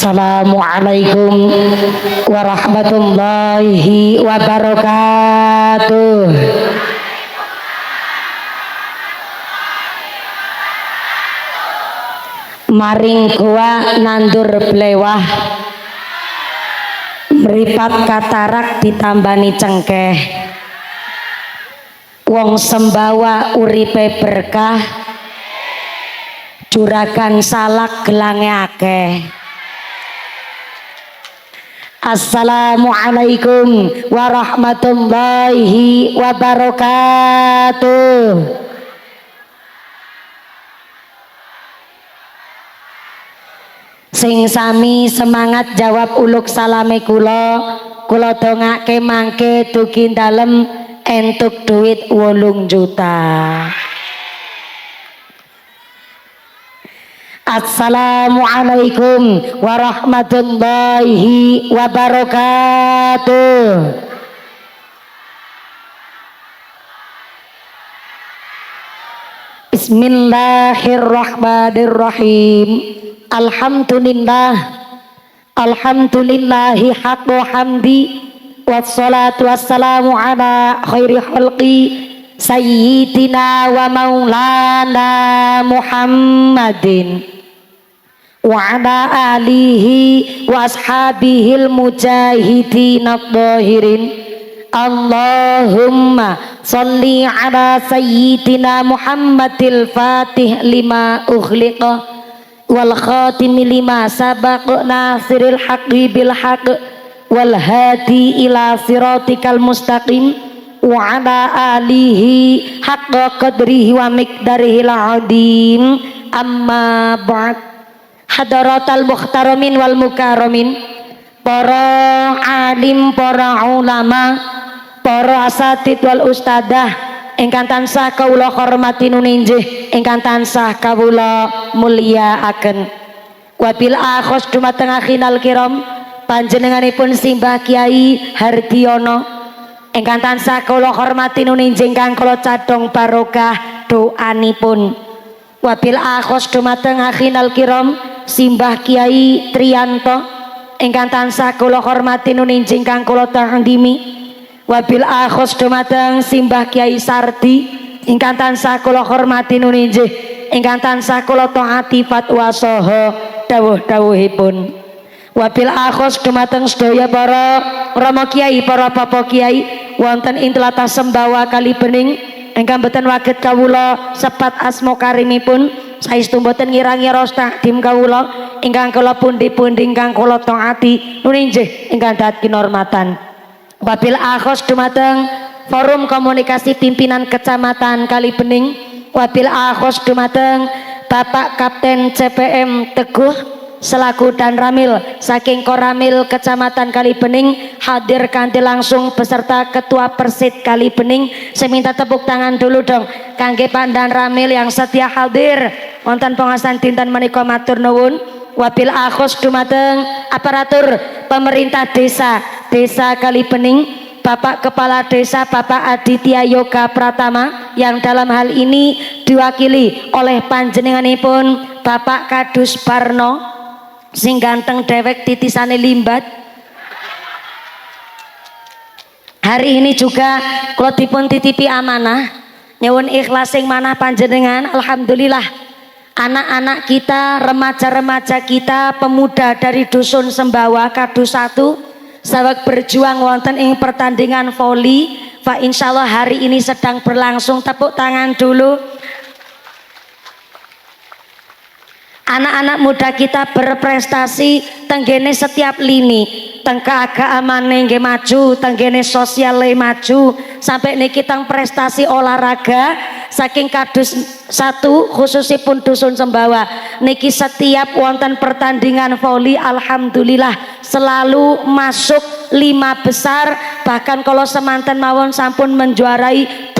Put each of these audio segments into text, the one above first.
Assalamualaikum warahmatullahi wabarakatuh. Maring gua nandur blewah, meripat katarak ditambani cengkeh. Wong sembawa uripe berkah, juragan salak gelange akeh. Assalamualaikum warahmatullahi wabarakatuh. Sing sami semangat jawab uluk salame kula dongake mangke dugi dalem entuk duit 8 juta. Assalamualaikum warahmatullahi wabarakatuh. Bismillahirrahmanirrahim. Alhamdulillahi haqqo hamdi wassalatu wassalamu ala khairi khalqi sayyidina wa maulana Muhammadin wa ala alihi wa ashabihil mujahidin adh-dhahirin. Allahumma salli ala sayyidina Muhammadil fatih lima ughliqa wal khatimi lima sabaq nasiril haqqi bil haqq wal hadi ila siratikal mustaqim wa ala alihi haqqa qadrihi wa miqdarihil azim. Amma ba'd. Hadaratal muhtaramin wal mukarramin, para alim, para ulama, para asatid wal ustadah ingkang tansah kawula hormati nuninjih, ingkang tansah kawula mulyakaken. Wabil akhos dumateng akhinal kiram panjenenganipun Simbah Kyai Hardiono ingkang tansah kawula hormati nuninjih, ingkang kula cadhong barokah doanipun. Wabil akhos dumateng akhinal kiram Simbah Kyai Triyanto ingkang tansah kula hormati nuninjih, ingkang kula tandimi. Wabil akhos dumateng Simbah Kyai Sardi ingkang tansah kula hormati nuninjih, ingkang tansah kula taati fatwa saha dawuh-dawuhipun. Wabil akhos dumateng sedaya para rama kiai, para bapak kiai wonten ing tlatah Sembawa Kalibening ingkang boten waget kawula sepat asma karimipun, saestu boten ngirangi ros takdim kawula ingkang kula pundi-pundi ingkang kula taati nuninjih, ingkang dahat kinurmatan. Wabil akhos dumateng forum komunikasi pimpinan kecamatan Kalibening. Wabil akhos dumateng Bapak Kapten CPM Teguh selaku dan ramil saking Koramil Kecamatan Kalibening hadir kanthi langsung beserta Ketua Persid Kalibening. Saya minta tepuk tangan dulu dong kangge Pak dan Ramil yang setia hadir wonten pengawasan dinten menika, matur nuwun. Wabil akhos dumateng aparatur pemerintah desa Kalibening, Bapak Kepala Desa Bapak Aditya Yoga Pratama yang dalam hal ini diwakili oleh panjenenganipun Bapak Kadus Barno sing ganteng dewek titisane limbat. Hari ini juga kula dipun titipi amanah nyuwun ikhlas sing manah panjenengan. Alhamdulillah anak-anak kita, remaja-remaja kita, pemuda dari Dusun Sembawa Kadus 1 saweg berjuang wonten ing pertandingan voli. Fa insyaallah hari ini sedang berlangsung. Tepuk tangan dulu. Anak-anak muda kita berprestasi tenggene setiap lini, teng keagamaan nggih maju, tenggene sosial maju, sampai niki teng prestasi olahraga saking Kadus 1 khususipun Dusun Sembawa niki setiap wonten pertandingan voli alhamdulillah selalu masuk 5 besar, bahkan kalau semanten mawon sampun menjuarai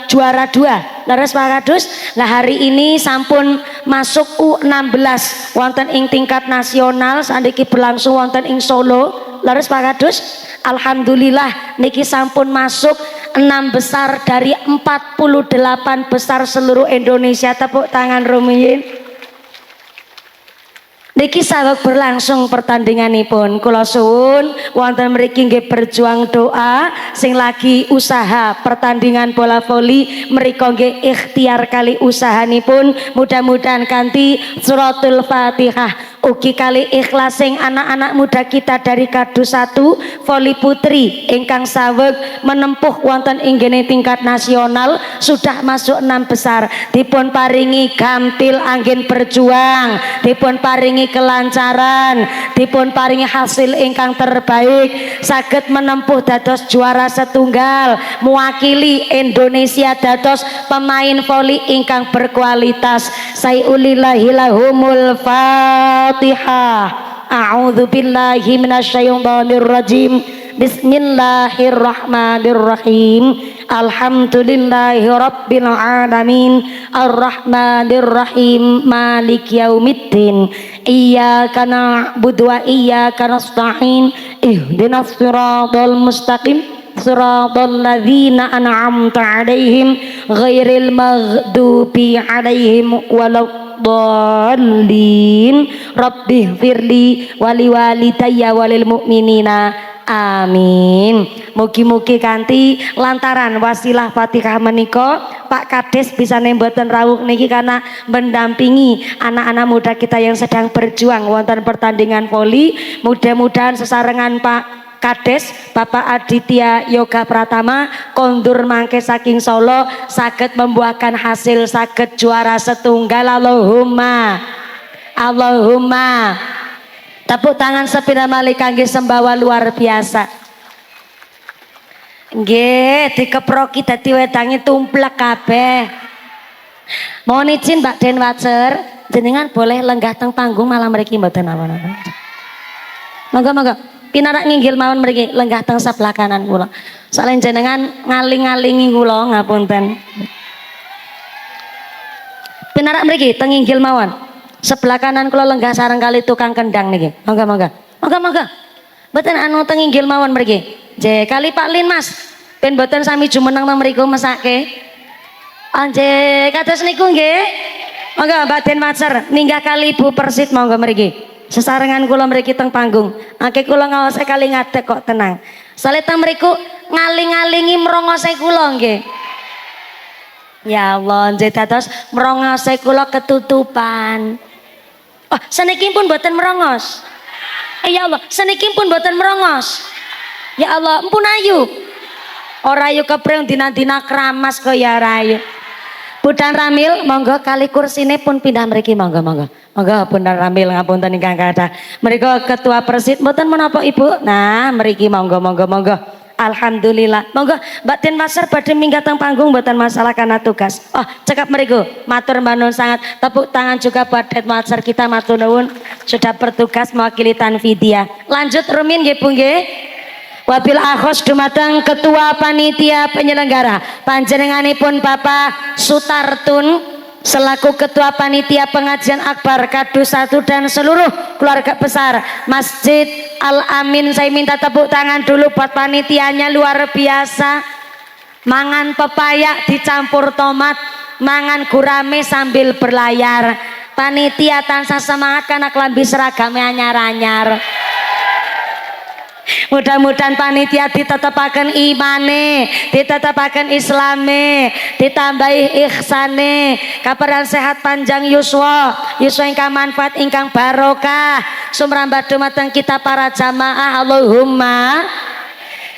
juara 2. Leres Pak Kadus. Nah hari ini sampun masuk U16 wonten ing tingkat nasional, sandiki berlangsung wonten ing Solo. Leres Pak Kadus. Alhamdulillah niki sampun masuk 6 besar dari 48 besar seluruh Indonesia. Tepuk tangan rumiyin. Niki saweg berlangsung pertandinganipun. Kula suwun wonten mriki nggih berjuang doa sing lagi usaha pertandingan bola voli mriko nggih ikhtiar kali usahanipun mudah-mudahan kanthi suratul Fatihah ugi kali ikhlas sing anak-anak muda kita dari Kadu 1 voli putri ingkang saweg menempuh wonten inggene tingkat nasional sudah masuk 6 besar dipun paringi gampil anggen berjuang dipun paringi kelancaran dipun paringi hasil ingkang terbaik saged menempuh dados juara setunggal mewakili Indonesia dados pemain voli ingkang berkualitas sayulillahilahumul Fatihah. A'udzu billahi minasyaitonir rajim. Bismillahirrahmanirrahim. Alhamdulillahi rabbil alamin. Arrahmanirrahim. Maliki yaumiddin. Iyyaka na'budu wa iyyaka nasta'in. Ihdinas siratal mustaqim. Siratal ladzina an'amta 'alaihim ghairil maghdubi 'alaihim waladdallin. Rabbi firli wali walidayya walil mu'minina amin. Mugi-mugi kanthi lantaran wasilah Fatihah menika Pak Kades bisa nemboten rawuh niki karena mendampingi anak-anak muda kita yang sedang berjuang wonten pertandingan voli. Mudah-mudahan sesarengan Pak Kades Bapak Aditya Yoga Pratama kondur mangke saking Solo saged membuahkan hasil saged juara setunggal. Allahumma Allahumma. Tepuk tangan sepira malih kangge Sembawa luar biasa. Nggih dikeproki dadi wedange tumplek kabeh. Mohon izin Mbak Den Wacer jenengan boleh lenggah teng panggung malam mriki mboten napa-napa. Monggo-monggo pinarak nginggil mawon mriki lenggah teng sebelah kanan kula. Soalnya jenengan ngaling-alingi kula ngapunten. Pinarak mriki teng nginggil mawon. Sebelah kanan kula lenggah sareng kali tukang kendang niki. Monggo-monggo. Monggo-monggo. Mboten anu teng nginggil mawon mriki. Nggih, kali Pak Lin Mas. Ben mboten sami jumeneng nang mriku mesake. Nggih, kados niku nggih. Monggo Mbak Den Wacer ninggah kali Ibu Persit monggo mriki. Sesarengan kula mriki teng panggung. Angke kula ngawase kali ngadeg kok tenang. Sale teng mriku ngaling-alingi mrongose kula nggih. Ya Allah, nggih dados mrongose kula ketutupan. Oh, seniki pun mboten merongos. Ya Allah, seniki pun mboten merongos. Ya Allah, empun ayu. Ora ayu kepreng dina-dina kramas kaya rayu. Budan Ramil monggo kali kursine pun pindah mriki monggo-monggo. Monggo Budan Ramil ngapunten ingkang kathah. Mriku ketua Persit mboten menapa Ibu. Nah, mriki monggo-monggo monggo. Alhamdulillah. Monggo Mbak Den Wacer badhe minggah teng panggung mboten masalah karena tugas. Oh, cekap mriku. Matur nuwun sangat. Tepuk tangan juga buat Den Wacer kita matur nuwun sudah bertugas mewakili Tanfidia. Lanjut rumin nggih Bu nggih. Wabil akhos dumateng ketua panitia penyelenggara panjenenganipun Bapak Sutartun selaku ketua panitia pengajian akbar Kadu 1 dan seluruh keluarga besar Masjid Al Amin. Saya minta tepuk tangan dulu buat panitianya, luar biasa. Mangan pepaya dicampur tomat, mangan gurame sambil berlayar. Panitia tansah semangat karena kelambi seragamnya anyar-anyar. Mudah-mudahan panitia ditetapaken imane, ditetapaken islame, ditambahi ihsane, kabaran sehat panjang yuswa, yuswa ingkang manfaat ingkang barokah, sumrambah dumateng kita para jamaah. Allahumma.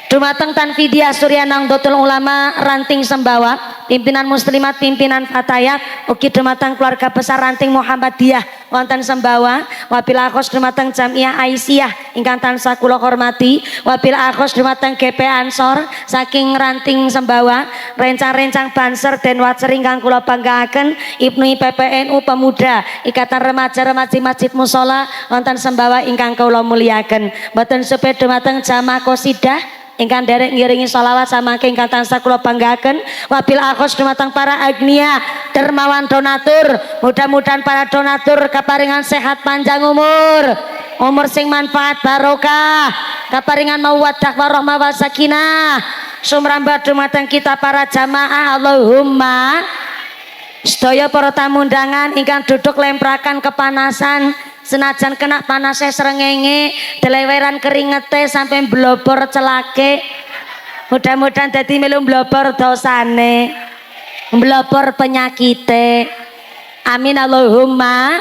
Dumateng Tanfidia Surya Nahdlatul Ulama Ranting Sembawa, pimpinan muslimat, pimpinan fatayat, ugi dumateng keluarga besar Ranting Muhammadiyah wonten Sembawa, wabil akhos dumateng Jamiah Aisyah ingkang tansah kula hormati, wabil akhos dumateng GP Ansor saking Ranting Sembawa, rencang-rencang Banser Den Wacer ingkang kula banggaaken, Ibnu PPNU Pemuda, Ikatan Remaja-Remaji Masjid Mushola wonten Sembawa ingkang kula muliaken, mboten supe dumateng jamaah qosidah ingkang derek ngiringi sholawat sama ingkang tansah kula banggaken, wabil akhos dumateng para agnia dermawan donatur, mudah-mudahan para donatur kaparingan sehat panjang umur sing manfaat barokah, kaparingan mawaddah warahmah wasakinah, sumrambah dumateng kita para jamaah. Allahumma. Sedaya para tamu undangan ingkang duduk lemprakan kepanasan senajan kena panasnya srengenge deleweran keringete sampai blobor celake mudah-mudahan dadi melu blobor dosane blobor penyakite amin Allahumma.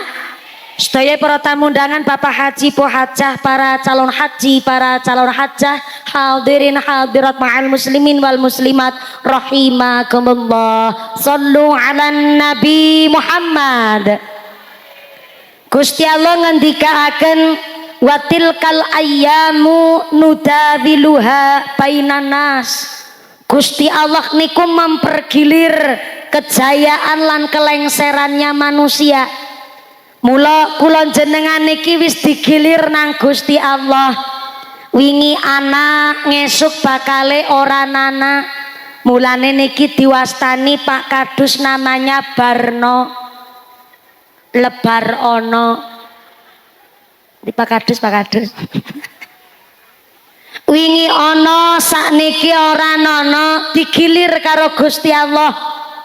Sedaya para tamu undangan Bapak Haji Po Hajah, para calon haji, para calon hajah, hadirin hadirat ma'al muslimin wal muslimat rahimakumullah. Sallu ala Nabi Muhammad. Gusti Allah ngendikaaken watilkal ayyamu nudawiluha bainan nas. Gusti Allah niku mempergilir kejayaan lan kelengserannya manusia. Mula kula jenengan niki wis digilir nang Gusti Allah. Wingi ana ngesuk bakale ora nana. Mulane niki diwastani Pak Kadus namanya Barno. Lebar ono. Di Pak Kadus, Pak Kadus. Wingi ono sakniki ora nono digilir karo Gusti Allah.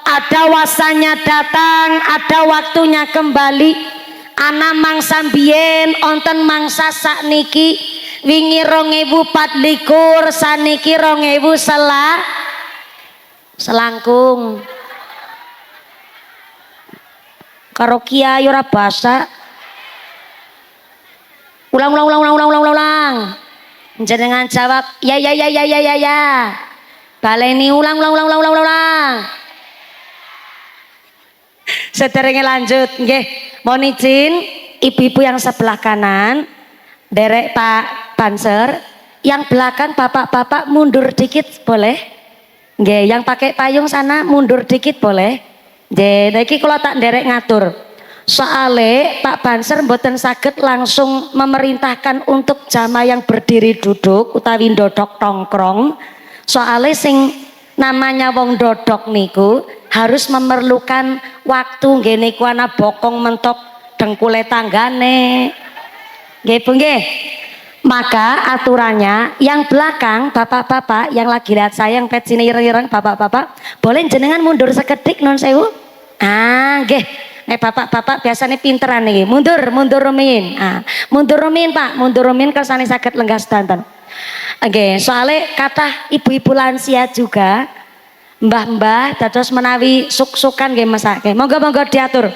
Ada wasanya datang, ada waktunya kembali. Ana mangsa mbiyen onten mangsa sakniki wingi 2024 saniki 2000 selangkung karo kiai ora basa ulang jenengan jawab ya baleni ulang sederenge lanjut nggih. Mohon izin ibu-ibu yang sebelah kanan derek Pak Banser, yang belakang bapak-bapak mundur dikit boleh nggih, yang pakai payung sana mundur dikit boleh nggih. Niki kula tak derek ngatur soale Pak Banser mboten saged langsung memerintahkan untuk jamaah yang berdiri duduk utawi ndodok tongkrong soale sing namanya wong dodok niku harus memerlukan waktu nggih niku ana bokong mentok dengkule tanggane nggih Bu nggih. Maka aturannya yang belakang bapak-bapak yang lagi lihat saya yang pet sini ireng bapak-bapak boleh jenengan mundur sekedik non sewu. Nggih. Nek bapak-bapak biasanya pinteran nih mundur rumin. Mundur rumin Pak, mundur rumin kersane saged lenggah sedanten. Nggih, soalnya kata ibu-ibu lansia juga mbah-mbah dados menawi suk-sukan nggih mesake. Monggo-monggo diatur.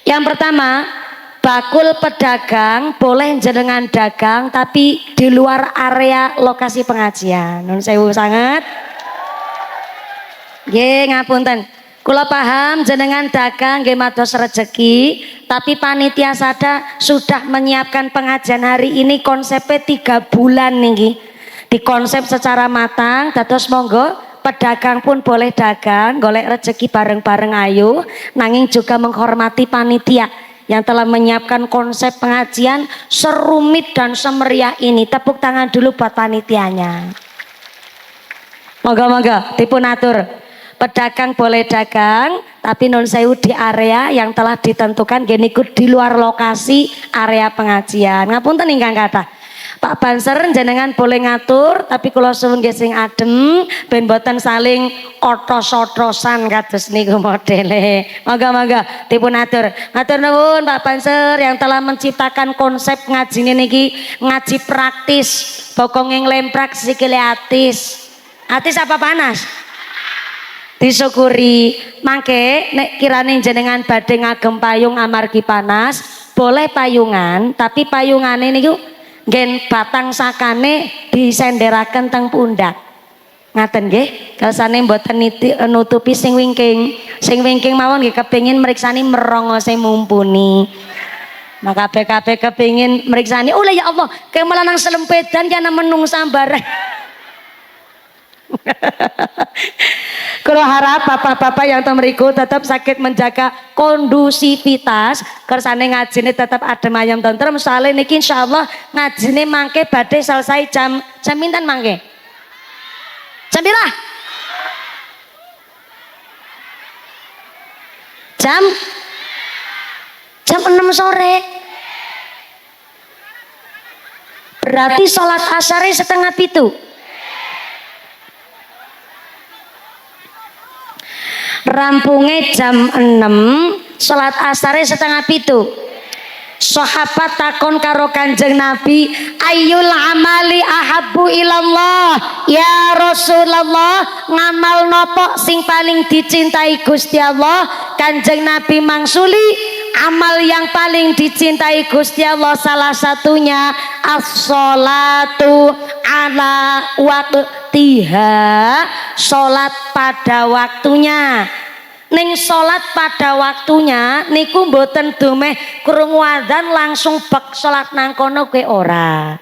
Yang pertama, bakul pedagang boleh jenengan dagang tapi di luar area lokasi pengajian. Nun sewu sanget. Nggih, ngapunten. Kula paham jenengan dagang nggih mados rejeki, tapi panitia sada sudah menyiapkan pengajian hari ini konsepnya 3 bulan niki. Dikonsep secara matang, dados monggo pedagang pun boleh dagang, golek rezeki bareng-bareng ayo, nanging juga menghormati panitia yang telah menyiapkan konsep pengajian serumit dan semeriah ini. Tepuk tangan dulu buat panitianya. Moga-moga dipun atur. Pedagang boleh dagang, tapi non sewu di area yang telah ditentukan geniku di luar lokasi area pengajian. Ngapunten ingkang kathah. Pak Banser jenengan boleh ngatur tapi kula suwun nggih sing adem ben boten saling otos-otosan kados niku modele. Monggo-monggo dipun atur. Matur nuwun Pak Banser yang telah menciptakan konsep ngajine niki ngaji praktis. Bokonge nglemprak sikile atis. Atis apa panas? Disyukuri. Mangke nek kirane jenengan badhe ngagem payung amargi panas, boleh payungan tapi payungane niku ngen batang sakane disenderaken teng pundak. Ngaten nggih, kersane mboten nutupi sing wingking. Sing wingking mawon nggih kepengin mriksani merongose mumpuni. Maka kabeh kepengin mriksani, "Oh ya Allah, kemelan nang selempedan ya menung sambar." Kalau harap bapak-bapak yang temeriku tetap sakit menjaga kondusivitas kersane ngajine tetap adem ayam tentrem. Soalnya niki insyaallah ngajine mangke badhe selesai jam pinten mangke? Jam pira? Jam 6 sore. Berarti sholat asyari 6:30. Rampungnya jam 6, sholat asare 6:30. Sahabat takon karo Kanjeng Nabi, ayyul amali ahabbu ilallah ya Rasulullah, ngamal nopo sing paling dicintai Gusti Allah? Kanjeng Nabi mangsuli, amal yang paling dicintai Gusti Allah salah satunya as-sholatu ala waqtiha, sholat pada waktunya. Ning sholat pada waktunya niku mboten dumeh krungu adzan langsung bek sholat nang kono kuwi ora.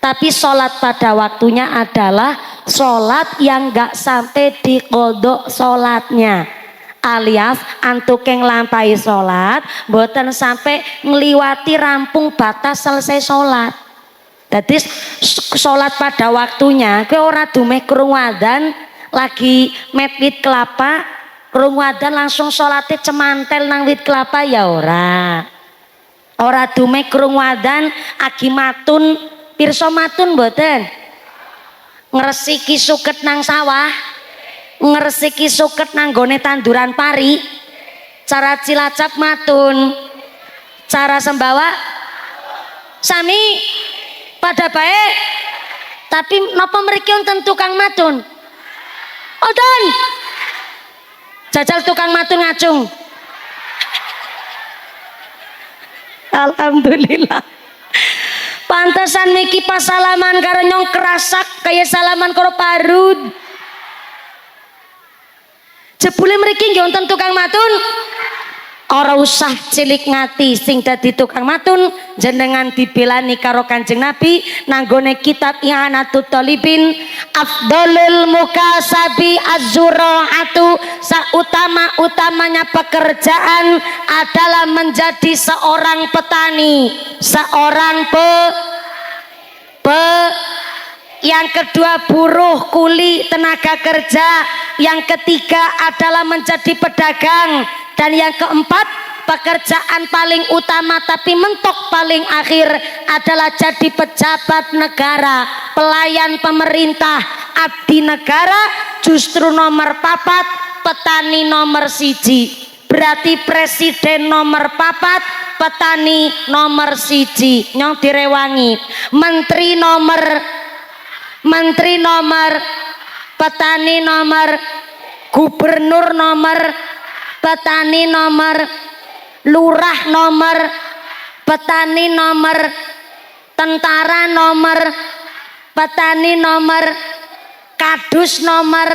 Tapi sholat pada waktunya adalah sholat yang gak sampai dikodok sholatnya, alias antuking lampai sholat mboten sampai ngliwati rampung batas selesai sholat. Jadi sholat pada waktunya kuwi ora dumeh krungu adzan lagi mepit kelapa krungu adzan langsung sholatnya cemantel nang wit kelapa ya ora dume krungu adzan agi matun, pirsa matun mboten, ngresiki suket nang sawah, ngresiki suket nang gone tanduran pari, cara Cilacap matun, cara Sembawa sami pada baik, tapi napa mriki wonten tukang matun? Oden jajal tukang matun ngacung. Alhamdulillah. Pantesan niki pas salaman karo nyong kerasak kayak salaman karo parut. Jebule mriki nggih wonten tukang matun. Ora usah cilik ngati sing dadi tukang matun, jenengan dibelani karo Kanjeng Nabi nanggone kitab I'anatut Thalibin, afdhalul mukasabi az-zuraatu, sautama-utamanya pekerjaan adalah menjadi seorang petani, seorang yang kedua buruh, kuli, tenaga kerja, yang ketiga adalah menjadi pedagang, dan yang keempat pekerjaan paling utama tapi mentok paling akhir adalah jadi pejabat negara, pelayan pemerintah, abdi negara. Justru nomor papat, petani nomor siji. Berarti presiden nomor papat, petani nomor siji. Nyong direwangi, menteri nomor, petani nomor, gubernur nomor, petani nomor, lurah nomor, petani nomor, tentara nomor, petani nomor, kadus nomor,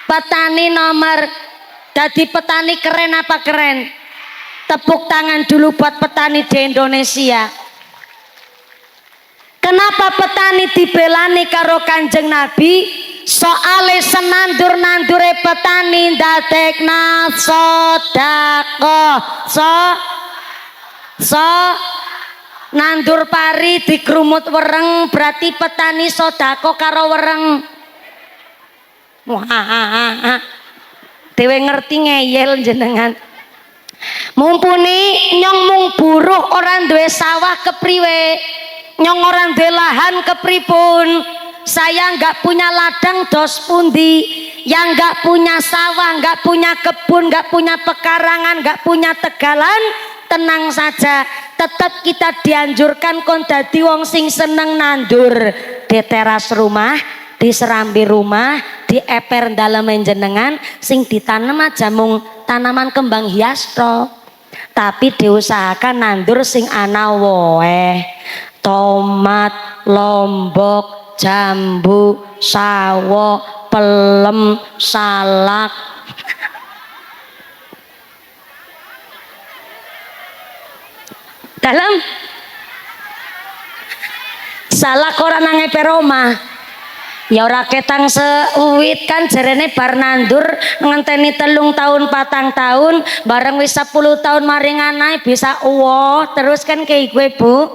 petani nomor. Jadi petani keren apa keren? Tepuk tangan dulu buat petani di Indonesia. Kenapa petani dibelani karo Kanjeng Nabi? Soale senandur-nandure petani ndadekna sedekah. Nandur pari dikrumut wereng berarti petani sedekah karo wereng. Wah, dewe ngerti ngeyel jenengan. Mumpuni nyong mung buruh orang duwe sawah kepriwe, nyong orang duwe lahan kepripun, saya nggak punya ladang dos pundi, yang nggak punya sawah, nggak punya kebun, nggak punya pekarangan, nggak punya tegalan, tenang saja, tetap kita dianjurkan kon dadi wong sing seneng nandur di teras rumah, di serambi rumah, di eper dalemen jenengan, sing ditanam aja mung tanaman kembang hias toh, tapi diusahakan nandur sing ana woeh, tomat, lombok, jambu, sawo, pelem, salak. Dalam salak ora nang eper omah. Ya ora ketang seuwit kan jarene bar nandur ngenteni 3 tahun 4 tahun bareng wis 10 tahun maring anae bisa uwoh terus kan kayak gue Bu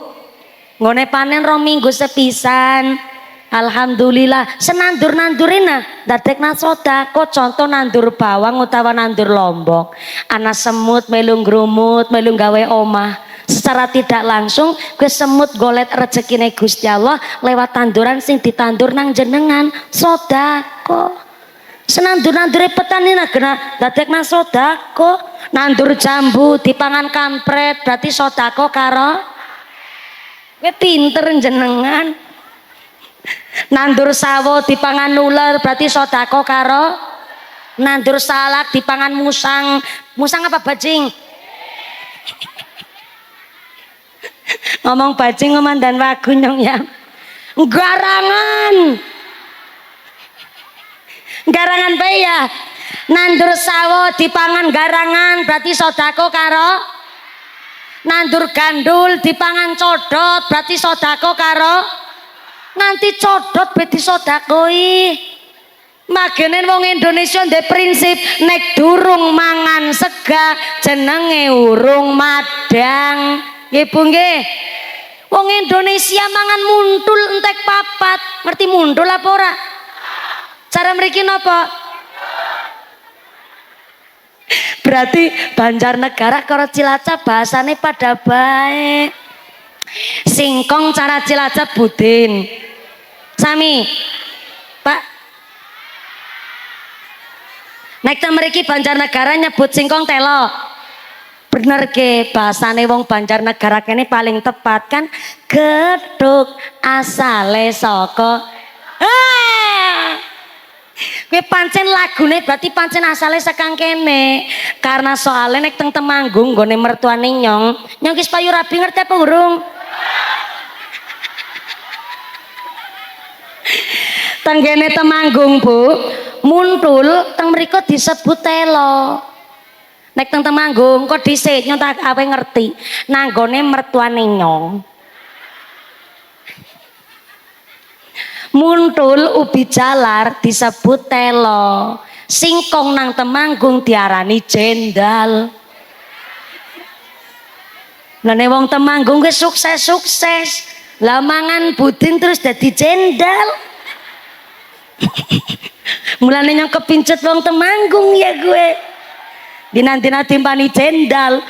ngone panen 2 minggu sepisan. Alhamdulillah senandur-nandurina dadekna sedekah. Contoh nandur bawang utawa nandur lombok, ana semut melu ngrumut melu gawe omah. Secara tidak langsung gue semut golet rezekine Gusti Allah lewat tanduran sing ditandur nang jenengan sedekah. Senandur-nandure petani kena dadekna sedekah. Nandur jambu dipangan kampret berarti sedekah karo kowe pinter jenengan. Nandur sawo dipangan ular berarti sedekah karo nandur salak dipangan musang. Musang apa bajing? Ngomong bajing ngomandan wagu nyong ya. Garangan bae ya. Nandur sawo dipangan garangan berarti sedekah karo nandur gandul dipangan codot berarti sedekah karo nanti codot be disedekahi. Magene wong Indonesia ndek prinsip nek durung mangan sega jenenge urung madang. Nggih Bu nggih. Wong Indonesia mangan muntul entek papat. Ngerti muntul apa ora? Cara mriki napa? Berarti Banjarnegara karo Cilacap bahasane pada baik. Singkong cara Cilacap budin. Sami. Pak. Nek ta mriki Banjarnegara nyebut singkong telo. Bener ke bahasane wong Banjarnegara kene paling tepat kan gedhug asale saka kowe pancen lagune berarti pancen asale sekang kene. Karena soalnya nek teng Temanggung nggone mertuane nyong wis payu rabi ngerti apa urung? Tenggene Temanggung Bu, muntul teng mriku disebut telo. Nek teng Temanggung kok dhisik nyong tak awe ngerti. Nanggone mertuane nyong. Muntul ubi jalar disebut telo. Singkong nang Temanggung diarani jendal. Lane wong Temanggung wis sukses. Lah mangan budin terus dadi jendal. Mulane nyong kepincut wong Temanggung ya gue. Dinantina timpani jendal.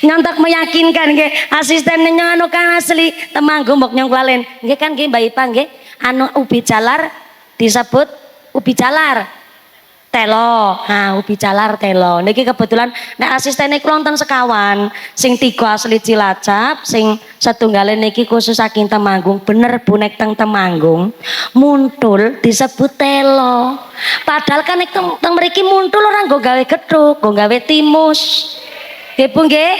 Nyontok meyakinkan nggih asisten nyong anu kan asli Temanggung mbok nyong kelalen nggih kan nggih Mbak Ipa nggih anu ubi jalar disebut ubi jalar telo. Nah ubi jalar telo niki kebetulan nek asistene kula wonten sekawan sing 3 asli Cilacap sing setunggale niki khusus saking Temanggung. Bener Bu nek teng Temanggung muntul disebut telo. Padahal kan nek teng mriki muntul ora nggo gawe gedhug, nggo gawe timus. Nggih Bu nggih.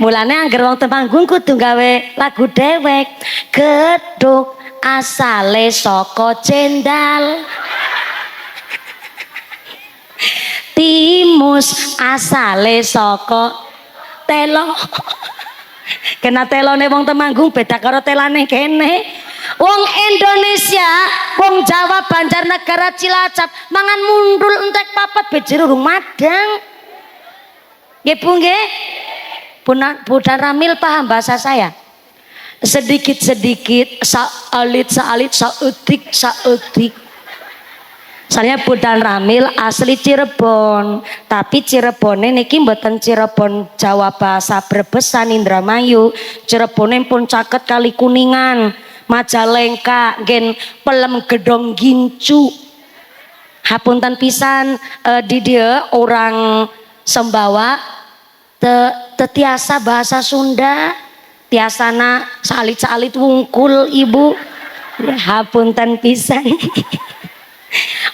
Mulane angger wong Temanggung kudu gawe lagu dewek. Gedhug asale saka jendal. Timus asale saka telo. Kena telone wong Temanggung beda karo telane kene. Wong Indonesia, wong Jawa, Banjarnegara, Cilacap mangan mundul entek papat bejero urung madang. Nggih Bu nggih. Bu dan Ramil paham bahasa saya? Sedikit-sedikit, saalit, saudik. Soalnya Bu dan Ramil asli Cirebon, tapi Cirebone niki mboten Cirebon Jawa bahasa Brebesan Indramayu. Cirebone pun caket Kali Kuningan, Majalengka, gen Pelem Gedong Gincu. Hapunten pisan di dia orang Sembawa tetiasa bahasa Sunda, tiasana salit-salit wungkul Ibu. Hapunten pisan.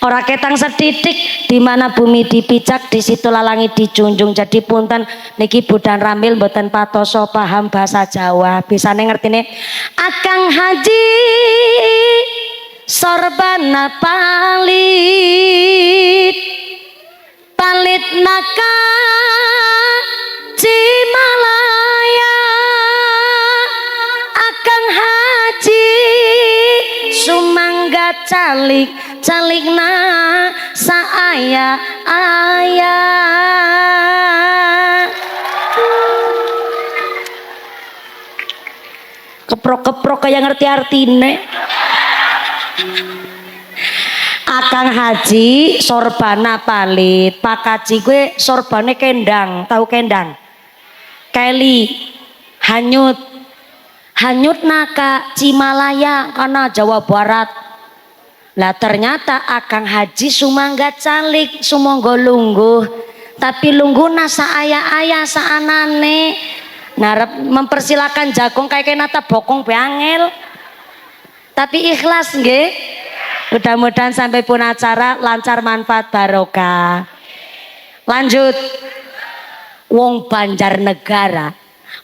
Ora ketang setitik di mana bumi dipijak di situ langit dijunjung. Jadi punten niki Bu dan Ramil mboten patoso paham bahasa Jawa. Bisane ngertine Akang Haji sorbana palit naka Cimalaya. Akang Haji sumangga calikna saaya keprok kayak ngerti artine. Akang Haji sorbana palit, Pak Haji gue sorbane kendang, tahu kendang? Kelly hanyut naka Cimalaya karena Jawa Barat. Lah ternyata Akang Haji sumangga calik sumangga lungguh, tapi lungguhna saaya-aya saanane ngarep mempersilakan jagung kayak nata bokong beangel, tapi ikhlas nggih. Mudah-mudahan sampai pun acara lancar, manfaat, barokah. Lanjut. Wong Banjarnegara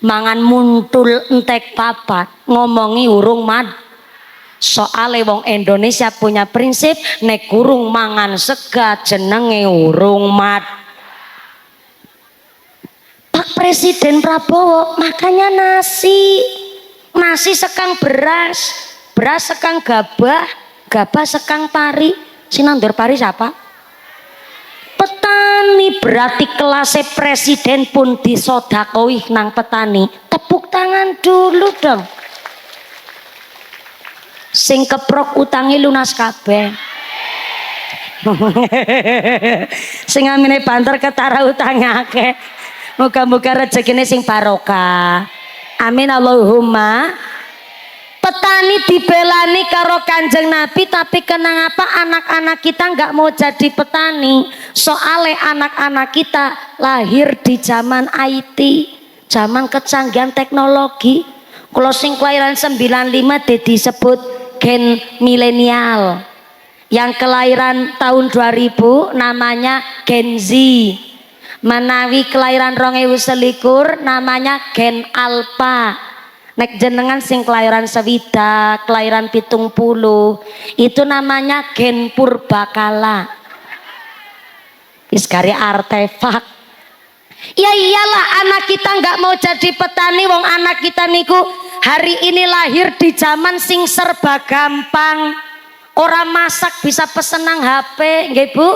mangan muntul entek papat ngomongi urung mad. Soale wong Indonesia punya prinsip nek urung mangan sega jenenge urung mad. Pak Presiden Prabowo makanya nasi sekang beras sekang gabah sekang pari. Sinandur pari siapa? Petani. Berarti kelasnya presiden pun disodakoi nang petani. Tepuk tangan dulu dong. Sing keprok utangi lunas kabeh. Sing amine banter ketara utangnya akeh. Muga-muga rezekine sing barokah. Amin Allahumma. Petani dibelani karo Kanjeng Nabi, tapi kenapa anak-anak kita nggak mau jadi petani? Soalnya anak-anak kita lahir di zaman IT, zaman kecanggihan teknologi. Kalau sing kelahiran 95 disebut gen milenial. Yang kelahiran tahun 2000 namanya Gen Z. Menawi kelahiran 2021 namanya Gen Alpha. Nek jenengan sing kelahiran swidak, kelahiran 70 itu namanya gen purbakala. Iskari artefak. Ya iyalah anak kita nggak mau jadi petani, wong anak kita niku hari ini lahir di zaman sing serba gampang. Orang masak bisa pesen nang HP, nggih Bu?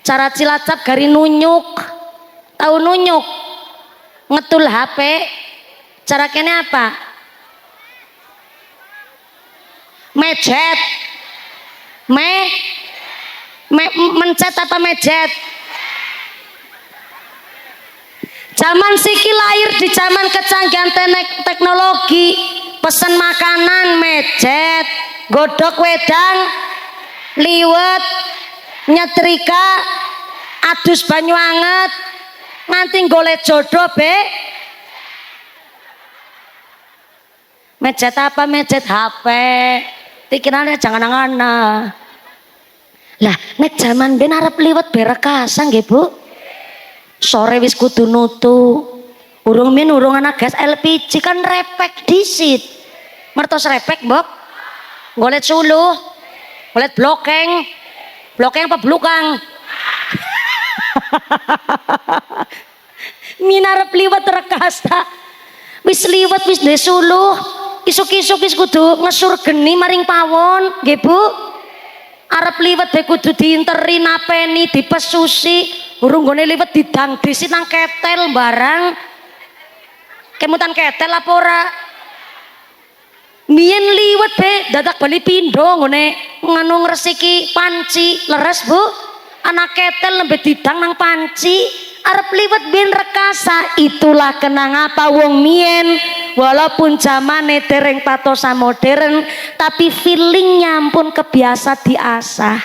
Cara Cilacap gari nunyuk. Tahu nunyuk? Ngetul HP. Cara kene apa? Mejet. Mencet apa mejet? Zaman siki lahir di zaman kecanggihan teknologi. Pesen makanan mejet, godok wedang, liwet, nyetrika, adus banyu anget, nganti golek jodoh be. Mejet apa? Mejet HP. Pikirannya jangan angana. Lah, nek zaman ben arep liwet berekasan nggih, Bu. Sore wis kudu nutu. Urung anak gas LPG kan repek disit. Mertos repek, Mbok. Golet suluh. Golet blokeng. Blokeng apa blukang? Min arep liwet rekasa. Wis liwet wis desuluh. Isuk-isuk wis kudu ngesur geni maring pawon, nggih Bu. Arep liwet be kudu diinteri napeni, dipesusi, urung gone liwet didang disi nang ketel barang. Kemutan ketel apa ora? Mien liwet be dadak bali pindho ngene nganu ngresiki panci, leres Bu. Anak ketel lembe didang nang panci. Arep liwet bin rekasa. Itulah kenapa wong mien walaupun zamane dereng patosa modern tapi feelingnya ampun kebiasa diasah.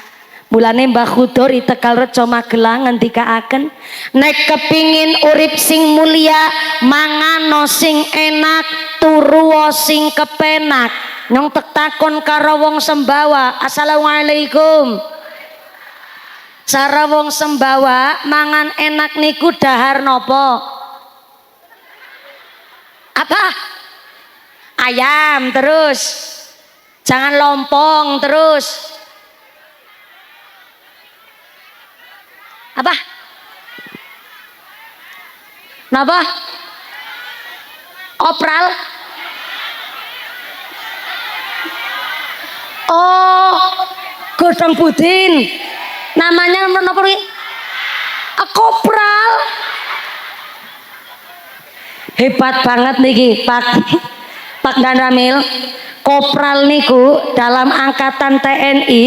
Mulane Mbah Khudori Tegal Rejo Magelang ngendikaaken nek kepingin urip sing mulia mangano sing enak turuo sing kepenak. Nyong tek takon karo wong Sembawa. Assalamualaikum. Cara wong Sembawa mangan enak niku dahar nopo? Apa? Ayam terus. Jangan lompong terus. Apa? Napa? Opral? Oh, godong pudin. Namanya apa nih? Kopral. Hebat banget niki Pak Dan Ramil. Kopral niku dalam angkatan TNI.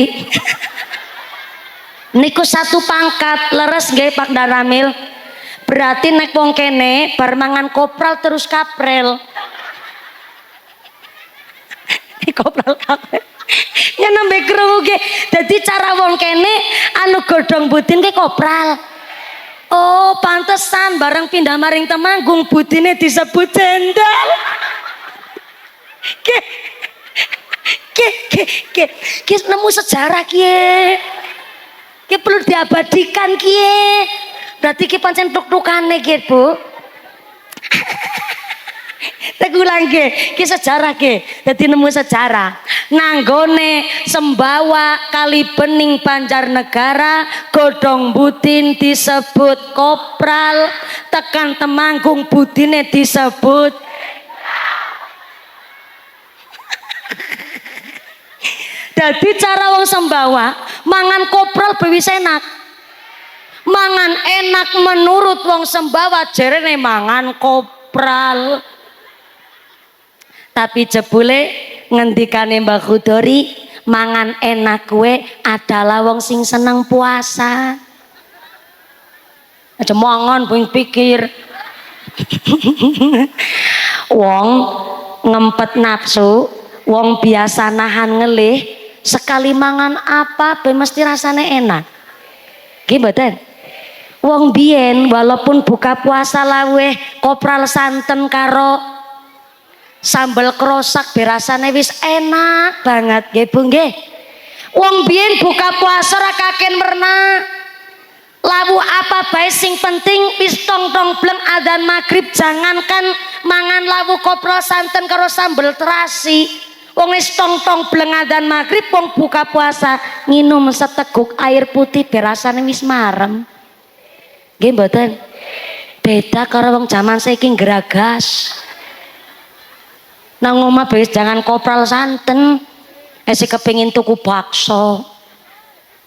Niku satu pangkat, leres nggih Pak Dan Ramil. Berarti nek wong kene bar mangan kopral terus kaprel. Kopral kaprel. Ya nembe krungu ge. Dadi cara wong kene anu godhong budin ke kopral. Oh, pantesan bareng pindah maring Temanggung budine disebut jendal. Ki nemu sejarah kie. Ki perlu diabadikan kie. Berarti ki pancen tuk-tukane ki, Bu. Tegulang ki sejarah ki. Dadi nemu sejarah. Nanggone Sembawa Kali Bening Banjarnegara godhong budin disebut kopral, tekan Temanggung budine disebut Jadi cara wong Sembawa mangan kopral bewis enak. Mangan enak menurut wong Sembawa jerene mangan kopral. Tapi jebule ngendikane Mbah Khudori, mangan enak kue adalah wong sing seneng puasa. Aja mangan bing pikir. Wong ngempet nafsu, wong biasa nahan ngelih, sekali mangan apa ben mesti rasane enak. Nggih mboten? Wong biyen walaupun buka puasa lawe kopral santen karo sambal krosak berasane wis enak banget nggih Bu nggih. Wong biyen buka puasa ra kaken merna. Lawu apa bae sing penting wis tong-tong bleng adzan maghrib, jangankan mangan lawu kopral santen karo sambal terasi. Wong wis tong-tong bleng adzan maghrib wong buka puasa nginum seteguk air putih berasane wis marem. Nggih mboten? Beda karo wong jaman saiki geragas. Nang omah wis jangan kopral santen, esih kepengin tuku bakso.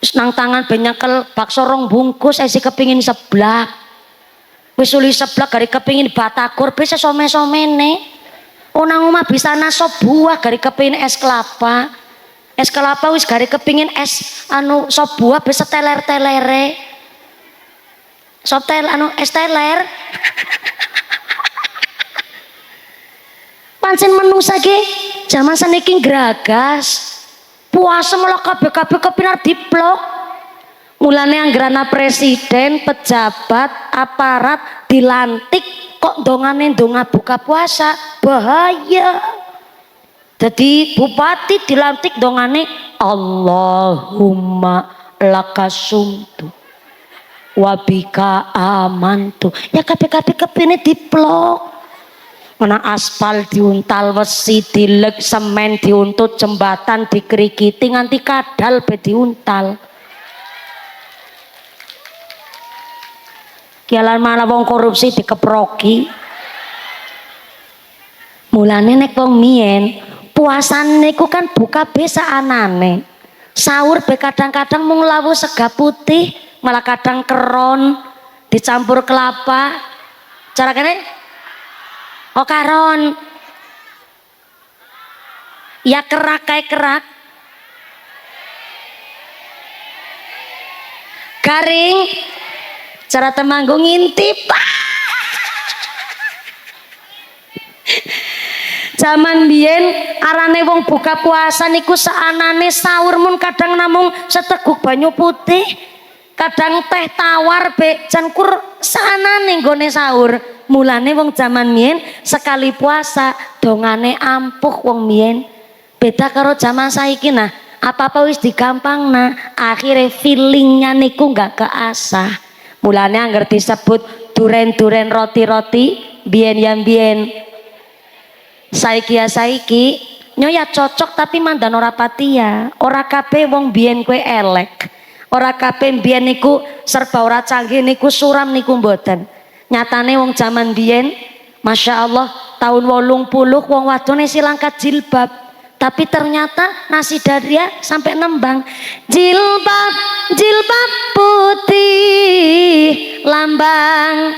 Wis nang tangan ben nyekel bakso 2 bungkus esih kepengin seblak. Wis uli seblak gari kepengin batagor wis some-somene. Oh nang omah bisa nasop buah gari kepengin es kelapa. Es kelapa wis gari kepengin es anu sop buah wis teler-telere. Sop tel anu es teler. Pancen menungsa ki jaman saniki gragas. Puasa malah kabeh-kabeh kepinar diplok. Mulane anggarana presiden, pejabat, aparat dilantik kok dongane donga buka puasa, bahaya. Jadi bupati dilantik dongane Allahumma lakasumtu wabika amantu. Ya kabeh-kabeh kepine diplok. Mana aspal diuntal, wesi dilek, semen diuntut, jembatan dikerikiti nganti kadal be diuntal. Kialan malah wong korupsi dikeproki. Mulane nek wong mien puasane niku kan buka besa anane. Sahur be kadang-kadang mung lawu sega putih, malah kadang keron dicampur kelapa. Cara kene oh karon ya kerak kayak kerak garing cara Temanggung ngintip. Zaman biyen arane wong buka puasa niku saanane sahur mun kadang namung seteguk banyu putih, kadang teh tawar be jan-kur saanane nggone sahur. Mulane wong zaman mien sekali puasa dongane ampuh wong mien. Beda karo zaman saiki nah, apa-apa wis digampang nah, akhirnya feelingnya niku nggak keasah. Mulane anggar disebut duren-duren roti-roti bien yang bien. Saiki ya saiki nyoya cocok tapi mandan ora patia. Ora kabeh wong bien kue elek. Ora kabeh bien niku serba ora canggih niku suram niku mboten. Nyatane wong zaman biyen Masya Allah tahun 80 wong wadone silangkat jilbab, tapi ternyata nasi daria sampai nembang jilbab jilbab putih lambang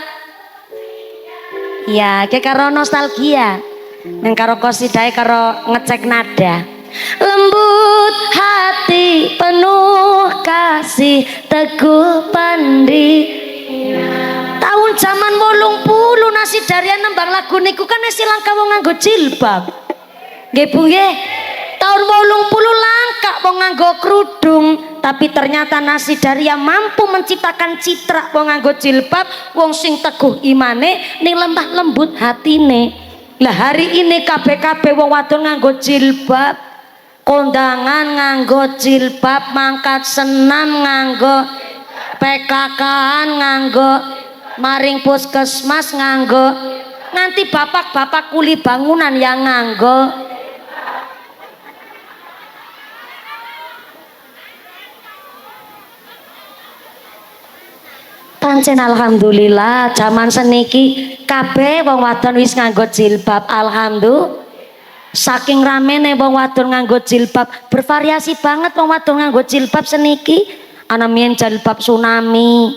ya kayak karo nostalgia neng karo kosidae karo ngecek nada lembut hati penuh kasih teguh pandi tahun zaman 80 nasi darian nembang lagu niku kan isi langka wong nganggo jilbab. Nggih Bu nggih. Tahun 80 langka wong nganggo kerudung, tapi ternyata nasi daria mampu menciptakan citra wong nganggo jilbab, wong sing teguh imane ning lembah lembut hatine. Lah hari ini kabeh-kabeh wong wadon nganggo jilbab, kondangan nganggo jilbab, mangkat senam nganggo, PKK-an nganggo, maring puskesmas nganggo, nanti bapak-bapak kuli bangunan yang nganggo. Pancen alhamdulillah zaman seniki kabeh wong wadon wis nganggo jilbab, alhamdulillah. Saking ramene wong wadon nganggo jilbab, bervariasi banget wong wadon nganggo jilbab seniki. Ana mien jilbab tsunami,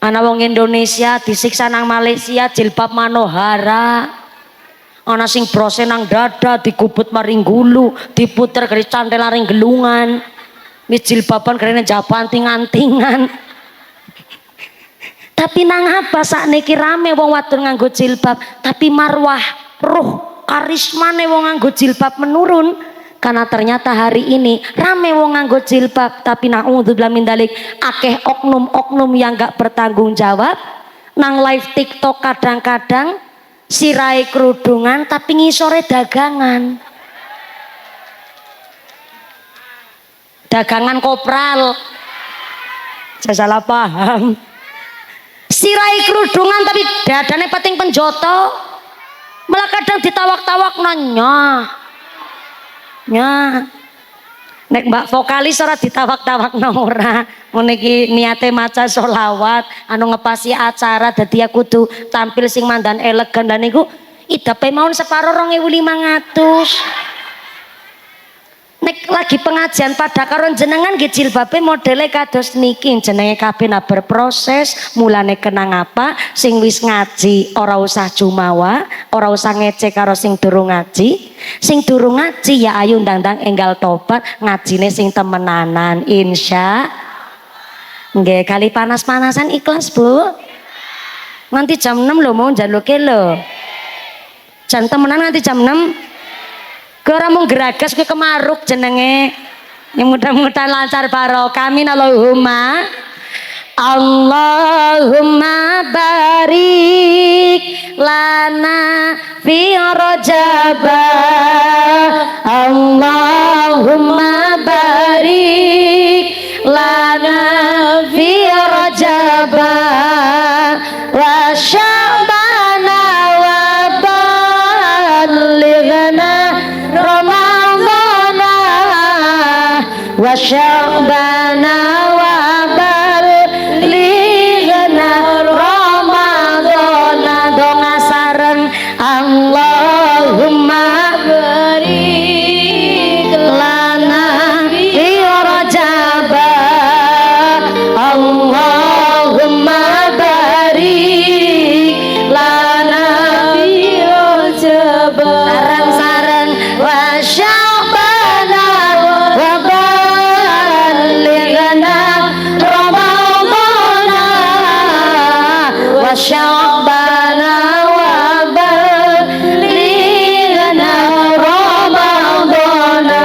ana wong Indonesia disiksa nang Malaysia jilbab Manohara, ana sing brose nang dada digubut maring gulu, diputer keri cantel maring gelungan, wis jilbaban kerene jabanting-antingan. Tapi nang apa sakniki rame wong wadon nganggo jilbab, tapi marwah ruh karismane wong nganggo jilbab menurun. Karena ternyata hari ini rame wong nganggo jilbab, tapi naudzubillah min dzalik akeh oknum-oknum yang gak bertanggung jawab. Nang live TikTok kadang-kadang sirai kerudungan tapi ngisore dagangan. Dagangan kopral. Saya salah paham. Sirai kerudungan tapi dadane pating penjoto, malah kadang ditawak-tawak nanya nek mbak vokalis ora ditawak-tawak ora meniki niate maca sholawat anu ngepasi acara dadi aku kudu tampil sing mandan elegan dan niku idape mawon separo 2.500. Nek lagi pengajian pada karo jenengan nggih jilbabe modele kados niki jenenge kabeh berproses, mulane kenang apa sing wis ngaji ora usah jumawa, ora usah ngecek karo sing durung ngaji. Sing durung ngaji ya ayo ndang-ndang enggal tobat, ngajine sing temenanan insya nggih kali panas-panasan ikhlas Bu. Nanti jam 6 lho mau njaluke lho. Jan temenan nanti jam 6. Ora mung geragas kuwi kemaruk jenenge. Ya mudah-mudahan lancar barokah. Amin Allahumma. Allahumma barik lana fi Rajab. Allahumma barik lana fi Rajab wa Sya'bana wa ballighna Ramadana wa Sya'bana wa ballighna Ramadana. Donga sareng Allahumma barik lana fi Rajab. Allahumma barik lana fi Rajab. Sareng-sareng wa Sya'bana wa ballighna Ramadana wa Sya'bana wa ballighna Ramadana.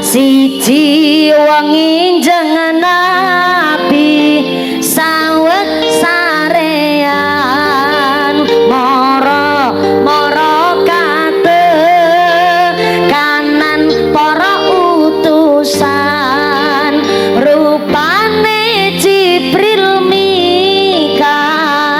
Siji wangi jangan nabi sawet sarean moro kate kanan para utusan rupane Jibril Mikail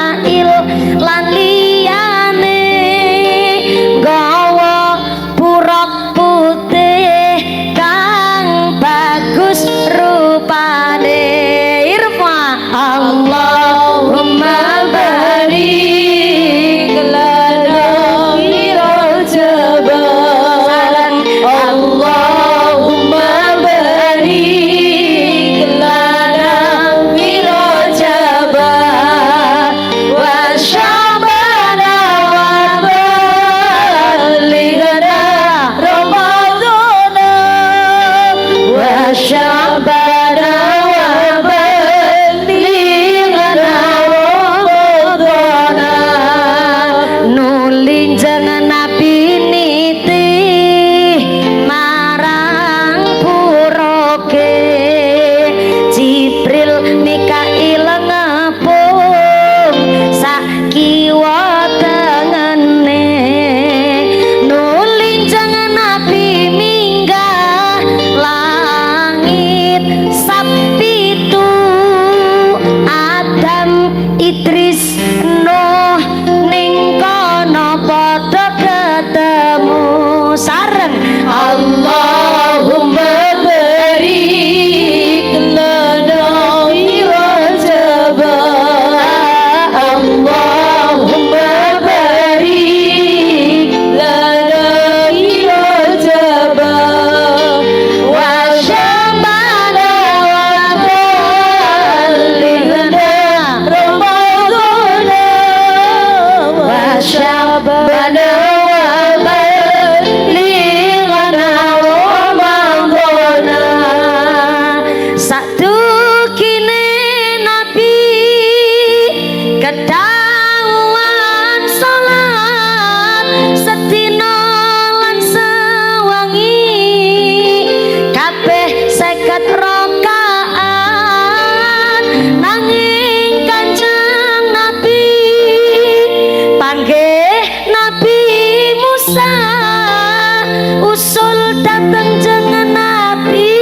dateng jeneng Nabi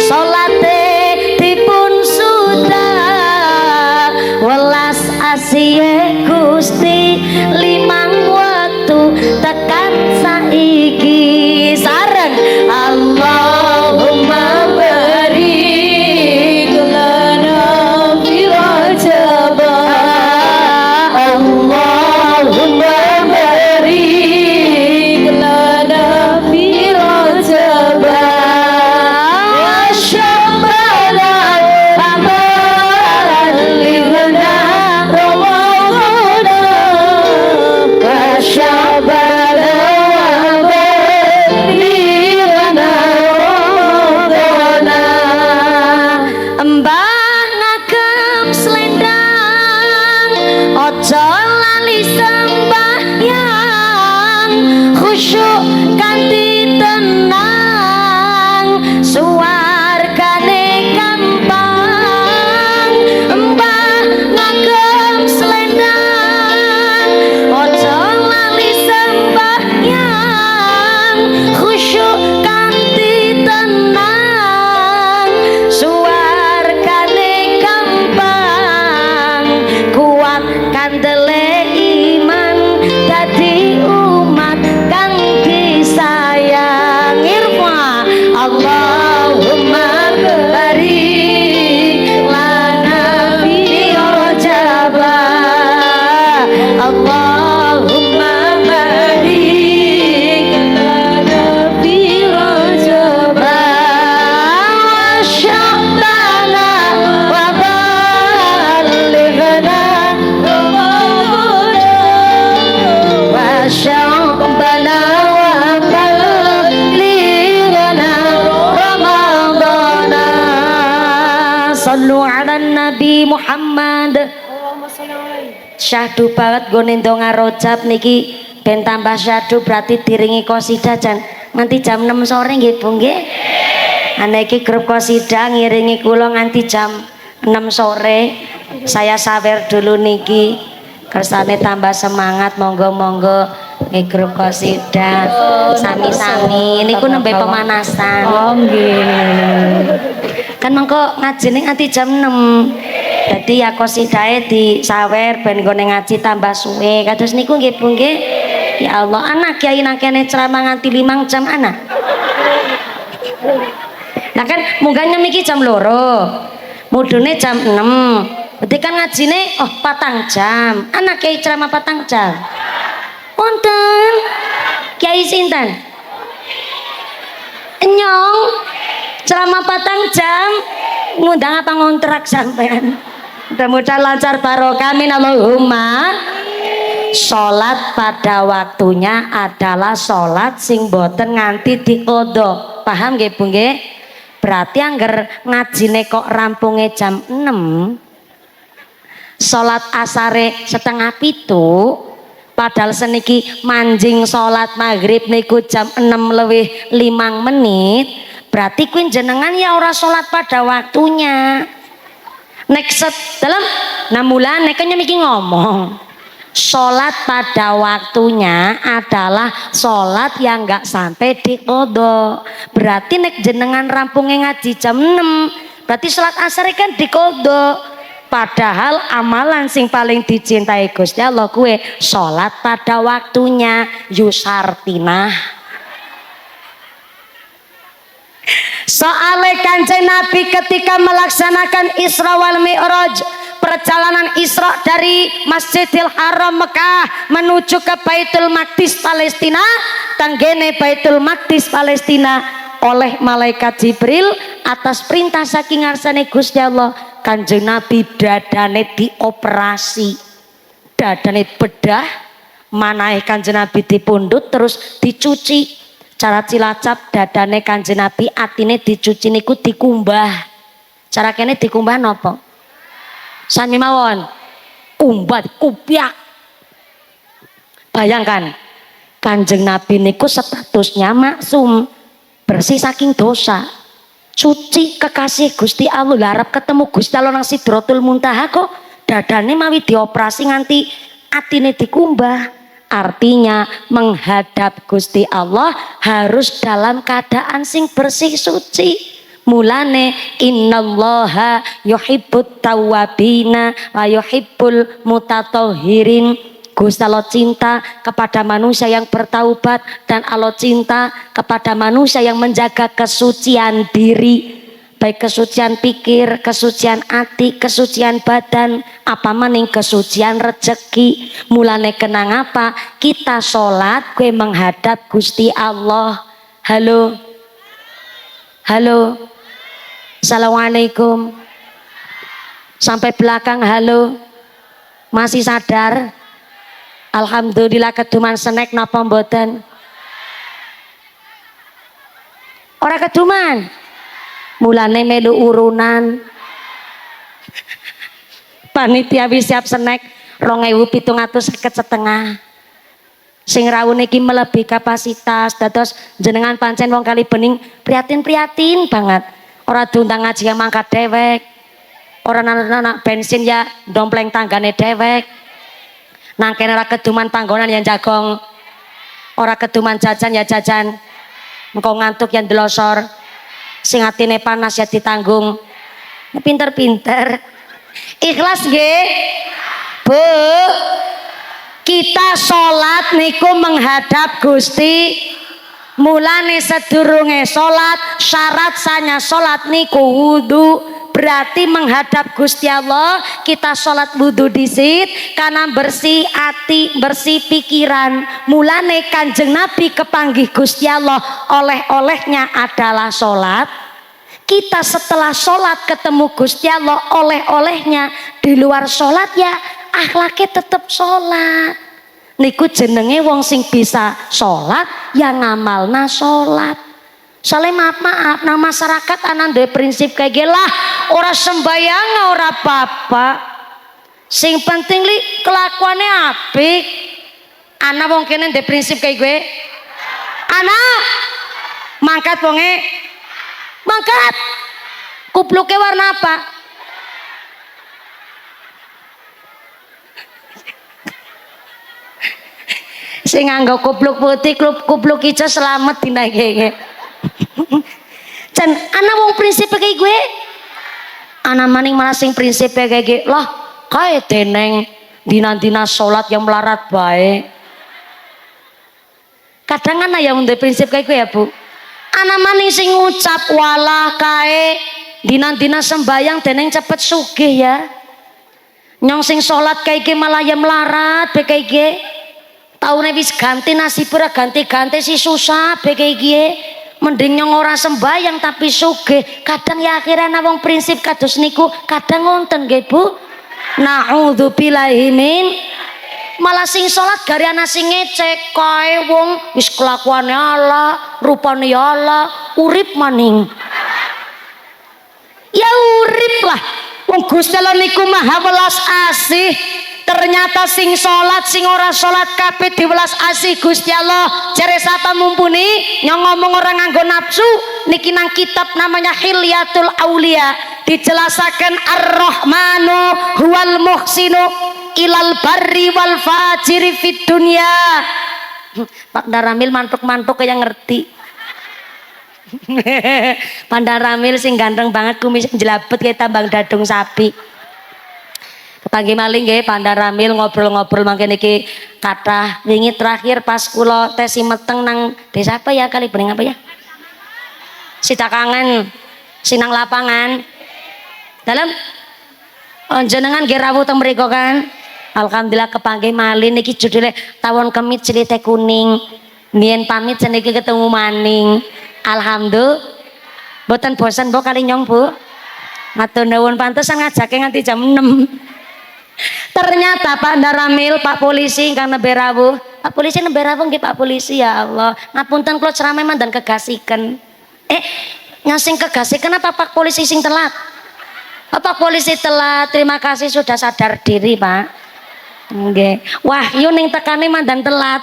salate dipun sudah welas asiye Gusti limang wektu tekan saiki sareng Allahumma barik lana fi Rajab Allahumma barik lana fi Rajab wa syabana abalighna ramadana wa syabana abalighna ramadana mbah ngagem slendang ojo lali sembahyang khusyuk kanthi tenang suwargane gampang mbah ngagem slendang ojo lali sembahyang khusyuk kanthi tenang suwargane gampang kuat kandele iman dadi umat kang disayang irfa Allahumma barik lana fi Rajab Allahumma barik lana fi Rajab wa sya'bana wa balighna wa sya'bana wa balighna ramadana sallu ala nabi Muhammad syahdu banget gone ndonga Rajab niki ben tambah syahdu berarti diringi qasidah jan nganti jam 6 sore nggih Bu nggih. Ana iki grup qasidah ngiringi kula nganti jam 6 sore. Saya sawer dulu niki kersane tambah semangat monggo-monggo nggih grup qasidah sami-sami niku nembe pemanasan. Oh nggih. Kan mengko ngajine nganti jam 6. Dadi ya qasidahe disawer ben nggone ngaji tambah suwe. Kados niku nggih Bu nggih. Ya Allah, anak kiai nang kene ceramah nganti 5 jam anak. Nah kan munggahnya miki jam 2. Mudune jam 6. Berarti kan ngajine 4 jam. Anak kiai ceramah 4 jam. Wonten. Kiai sinten? Enyong. Ceramah 4 jam. Ngundang apa ngontrak sampean? Mudah-mudahan lancar barokah amin Allahumma. Sholat pada waktunya adalah sholat sing boten nganti diqodho. Paham nggih Bu nggih? Berarti angger ngajine kok rampunge jam 6. Sholat asare 6:30. Padahal seniki manjing sholat maghrib niku jam 6:05. Berarti kuwi jenengan ya ora sholat pada waktunya. Next dalam 6 bulan nekanya miki ngomong. Sholat pada waktunya adalah sholat yang nggak sampai diqodho. Berarti nek jenengan rampungnya ngaji jam 6, berarti sholat asar kan diqodho. Padahal amalan sing paling dicintai Gusti Allah kuwe sholat pada waktunya yusartina. Soale Kanjeng Nabi ketika melaksanakan Isra wal Mi'raj, perjalanan Isra dari Masjidil Haram Mekah menuju ke Baitul Maqdis Palestina, tanggene Baitul Maqdis Palestina oleh malaikat Jibril atas perintah saking ngarsane Gusti Allah, Kanjeng Nabi dadane dioperasi, dadane bedah, manahe Kanjeng Nabi dipundhut terus dicuci. Cara Cilacap dadane Kanjeng Nabi atine dicuci niku dikumbah. Cara kene dikumbah napa? Sami mawon. Kumbah kupiak. Bayangkan Kanjeng Nabi niku statusnya maksum, bersih saking dosa. Suci kekasih Gusti Allah, larap ketemu Gusti Allah nang Sidratul Muntaha kok dadane mawi dioperasi nganti atine dikumbah. Artinya menghadap Gusti Allah harus dalam keadaan sing bersih suci. Mulane innallaha yuhibbut tawwabina wa yuhibbul mutatahhirin. Gusti Allah cinta kepada manusia yang bertaubat dan Allah cinta kepada manusia yang menjaga kesucian diri, baik kesucian pikir, kesucian hati, kesucian badan, apa maning kesucian rezeki. Mulane kenang apa? Kita sholat gue menghadap Gusti Allah. Halo, halo, assalamualaikum. Sampai belakang halo, masih sadar? Alhamdulillah. Keduman snack napa mboten? Ora keduman. Mulane melu urunan. Panitia wis siap snack 2.750 sing rawuh niki melebihi kapasitas. Dados jenengan pancen wong kali bening prihatin banget. Ora diundang ngaji yang mangkat dewek, ora anak bensin ya dompleng tanggane dewek. Nang kene ora keduman panggonan yang jagong, ora keduman jajan ya jajan, engkau ngantuk yang delosor, sing atine panas ya ditanggung. Pinter-pinter. Ikhlas nggih? Bu, kita sholat niku menghadap Gusti. Mulane sedurunge sholat, syarat sanya sholat niku wudu. Berarti menghadap Gusti Allah, kita sholat wudu disit karena bersih hati, bersih pikiran. Mulane Kanjeng Nabi kepanggih Gusti Allah, oleh-olehnya adalah sholat. Kita setelah sholat ketemu Gusti Allah, oleh-olehnya di luar sholat ya akhlaknya tetap sholat. Niku jenenge wong sing bisa sholat yang ngamalna sholat. Soalnya maaf nang masyarakat anak duwe prinsip kayak gila, ora sembayang ora apa-apa, sing penting li kelakuannya apik. Anak wong kene duwe prinsip kayak gue, anak mangkat wonge mangkat, kupluke warna apa? Sing nganggo kupluk putih, kupluk hijau selamat dina iki. Can anak wong prinsip kayak gue, anak maning malah sing prinsip kayak gue lah kayak deneng dina-dina sholat yang melarat baik. Kadang anak yang udah prinsip kayak gue ya bu, anak maning sing ngucap walah kae dina-dina sembayang deneng cepet sugih ya. Nyong sing sholat kayak gue malah yang melarat kayak gue. Tahunnya wis ganti nasib ganti-ganti si susah kayak gue. Mending nyong ora sembayang tapi sugih. Kadang ya akhirnya wong prinsip kados niku kadang ngonten nggih Bu. Naudzubillahi min, malah sing salat gari ana sing ngecek kae wong wis kelakuane ala, rupane ala, urip maning. Ya urip lah. Wong Gusti Allah niku Maha welas asih. Ternyata sing sholat sing ora sholat kabeh diwelas asih Gusti Allah. Jare sapa mumpuni nyong ngomong orang nganggo nafsu niki nang kitab namanya Hilyatul Aulia dijelasaken Ar-Rahmanu huwal muhsinu ilal barri wal fajiri fid dunya. Pak Daramil mantuk-mantuk kayak ngerti. Pak Daramil sing ganteng banget kumis jelabet kayak tambang dadung sapi. Kepanggih maling nggih Pandaramil ngobrol-ngobrol mangkene iki kathah wingi terakhir pas kula tes meteng nang desa apa ya kali bening apa ya? Sitakangan sinang lapangan. Dalam jenengan nggih rawuh teng mriku kan? Alhamdulillah kepanggih malih niki judule tawon kemit cilite kuning. Mbiyen pamit seniki ketemu maning. Alhamdulillah. Mboten bosen Bu kali nyong Bu. Matur nuwun pantesan ngajake nganti jam 6. Ternyata Pak Daramil, Pak Polisi ingkang nembe rawuh. Pak Polisi nembe rawuh nggih Pak Polisi ya Allah. Ngapunten kula ceramah mandan kegasiken. Ngasing kegasiken apa Pak Polisi sing telat? Pak Polisi telat. Terima kasih sudah sadar diri Pak. Nggih. Wahyu ning tekane mandan telat.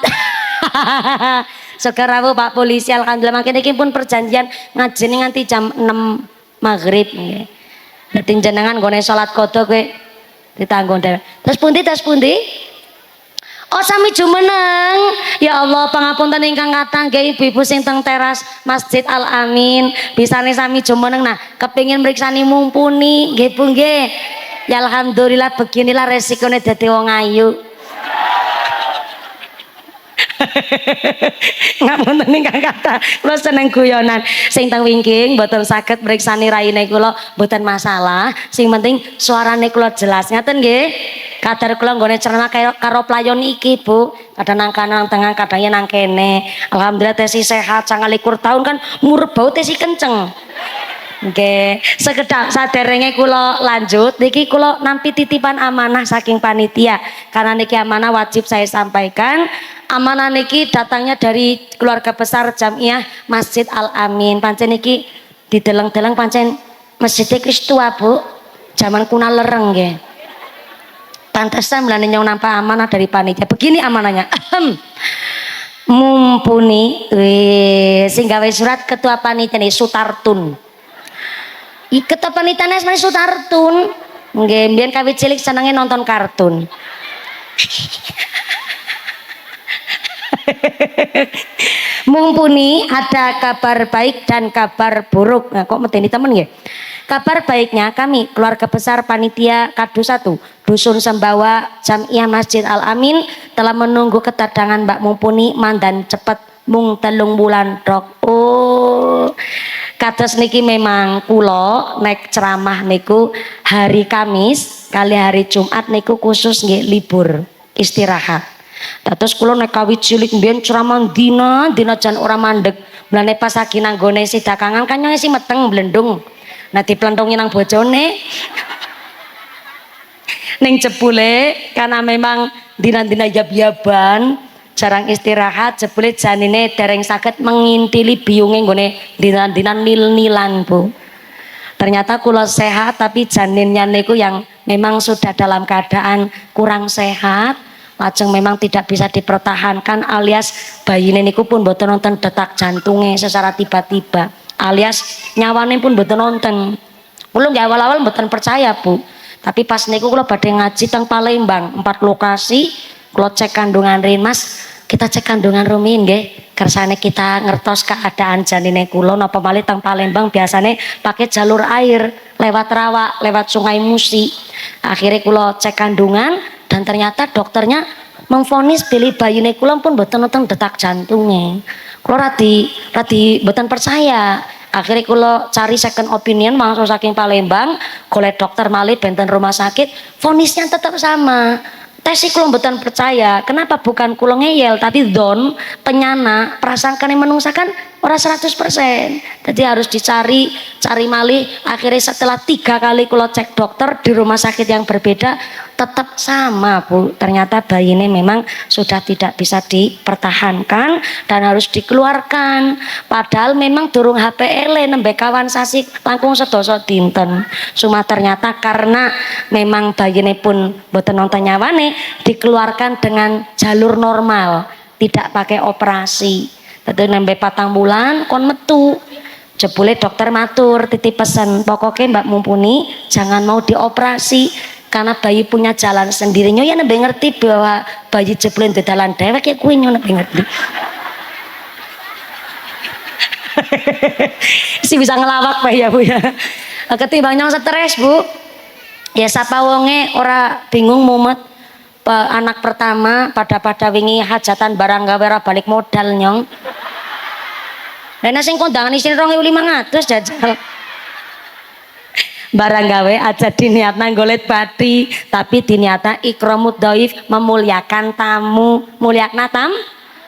Sekarang rawuh Pak Polisi alhamdulillah mangkene iki pun perjanjian ngajeni nganti jam 6 maghrib nggih. Dadi jenengan nggone salat qadha kowe ditanggung dhewe. Terus pundi? Oh sami jumeneng. Ya Allah pangapunten ingkang kathah nggih ibu-ibu sing teng teras Masjid Al Amin. Bisane sami jumeneng. Nah, kepengin mriksani mumpuni nggih Bu nggih. Ya alhamdulillah beginilah resikone dadi wong ayu. Ngapunten ingkang kathah kula seneng guyonan sing teng wingking mboten saged mriksani raine kula mboten masalah sing penting suarane kula jelas ngaten nggih kadar kula nggone ceramah karo playon iki Bu kadang nang kanan tengah kadangnya nang kene alhamdulillah tesi sehat 29 tahun kan murep bau tesi kenceng. Oke, sekedap saderenge kula lanjut niki kula nampi titipan amanah saking panitia karena niki amanah wajib saya sampaikan. Amanah niki datangnya dari keluarga besar Jamiah Masjid Al Amin. Pancen niki dideleng-deleng pancen masjidnya wis tua Bu. Zaman kuna lereng nggih. Pantesan mlane nyong nampak amanah dari panitia. Begini amanahnya. Mumpuni sing gawe surat ketua panitia nih Sutartun. Ketua panitia asmane Sutartun. Nggih, mbiyen kawit cilik senenge nonton kartun. Mumpuni ada kabar baik dan kabar buruk. Nah, kok medeni temen ya? Kabar baiknya kami keluarga besar panitia Kadu 1 Dusun Sembawa Jamiah Masjid Al Amin telah menunggu kedatangan Mbak Mumpuni mandan cepet mung 3 bulan dok. Oh, kados niki memang kula nek ceramah niku hari Kamis kali hari Jumat niku khusus nggih libur istirahat. Terus kula nek kawit cilik mbiyen ceramah dina jan ora mandeg. Mlane pas lagi nang gone sidakangan kan nyong isi meteng blendung. Nah diplendungi nang bojone. Ning jebule karena memang dina-dina yab-yaban jarang istirahat jebule janine dereng saged mengintili biyunge nggone dina-dina nil-nilan Bu. Ternyata kula sehat tapi janinnya niku yang memang sudah dalam keadaan kurang sehat. Lajeng memang tidak bisa dipertahankan alias bayine niku pun mboten nonton detak jantungnya secara tiba-tiba alias nyawane pun mboten nonton. Kula nggih awal-awal mboten percaya Bu. Tapi pas niku kula badhe ngaji teng Palembang 4 lokasi kula cek kandungan rin Mas. Kita cek kandungan rumin nggih. Kersane kita ngertos keadaan janine kula napa malih teng Palembang biasane pakai jalur air lewat rawa, lewat Sungai Musi. Akhirnya kula cek kandungan dan ternyata dokternya memvonis pilih bayine kula pun mboten nonton detak jantungnya. Kula radi mboten percaya. Akhirnya kula cari second opinion langsung saking Palembang, golek dokter malih benten rumah sakit, vonisnya tetap sama. Tes kula mboten percaya. Kenapa bukan kula ngeyel tapi don penyana prasangkane menungsa kan ora 100%. Jadi harus cari malih. Akhirnya setelah 3 kali kula cek dokter di rumah sakit yang berbeda tetap sama Bu. Ternyata bayi ini memang sudah tidak bisa dipertahankan dan harus dikeluarkan. Padahal memang durung HPL nembe kawan sasi langkung sedoso dinten. Cuma ternyata karena memang bayi ini pun boten nonton nyawane dikeluarkan dengan jalur normal, tidak pakai operasi. Tadi nembe 4 bulan kon metu. Jebule dokter matur titip pesan pokoknya Mbak Mumpuni jangan mau dioperasi karena bayi punya jalan sendiri. Nyonya nembe ngerti bahwa bayi jebule dalan dewek ya kuwi nyonya nembe ngerti. Si bisa ngelawak Pak ya Bu ya. Ketimbang nyong stres Bu. Ya sapa wonge ora bingung mumet anak pertama pada wingi hajatan barang gawe ora balik modal nyong. Lah sing kondangan isin 2.500 jajal. Barang gawe aja diniatna golet bati tapi diniatna ikramud dhaif memuliakan tamu. Mulyakna tam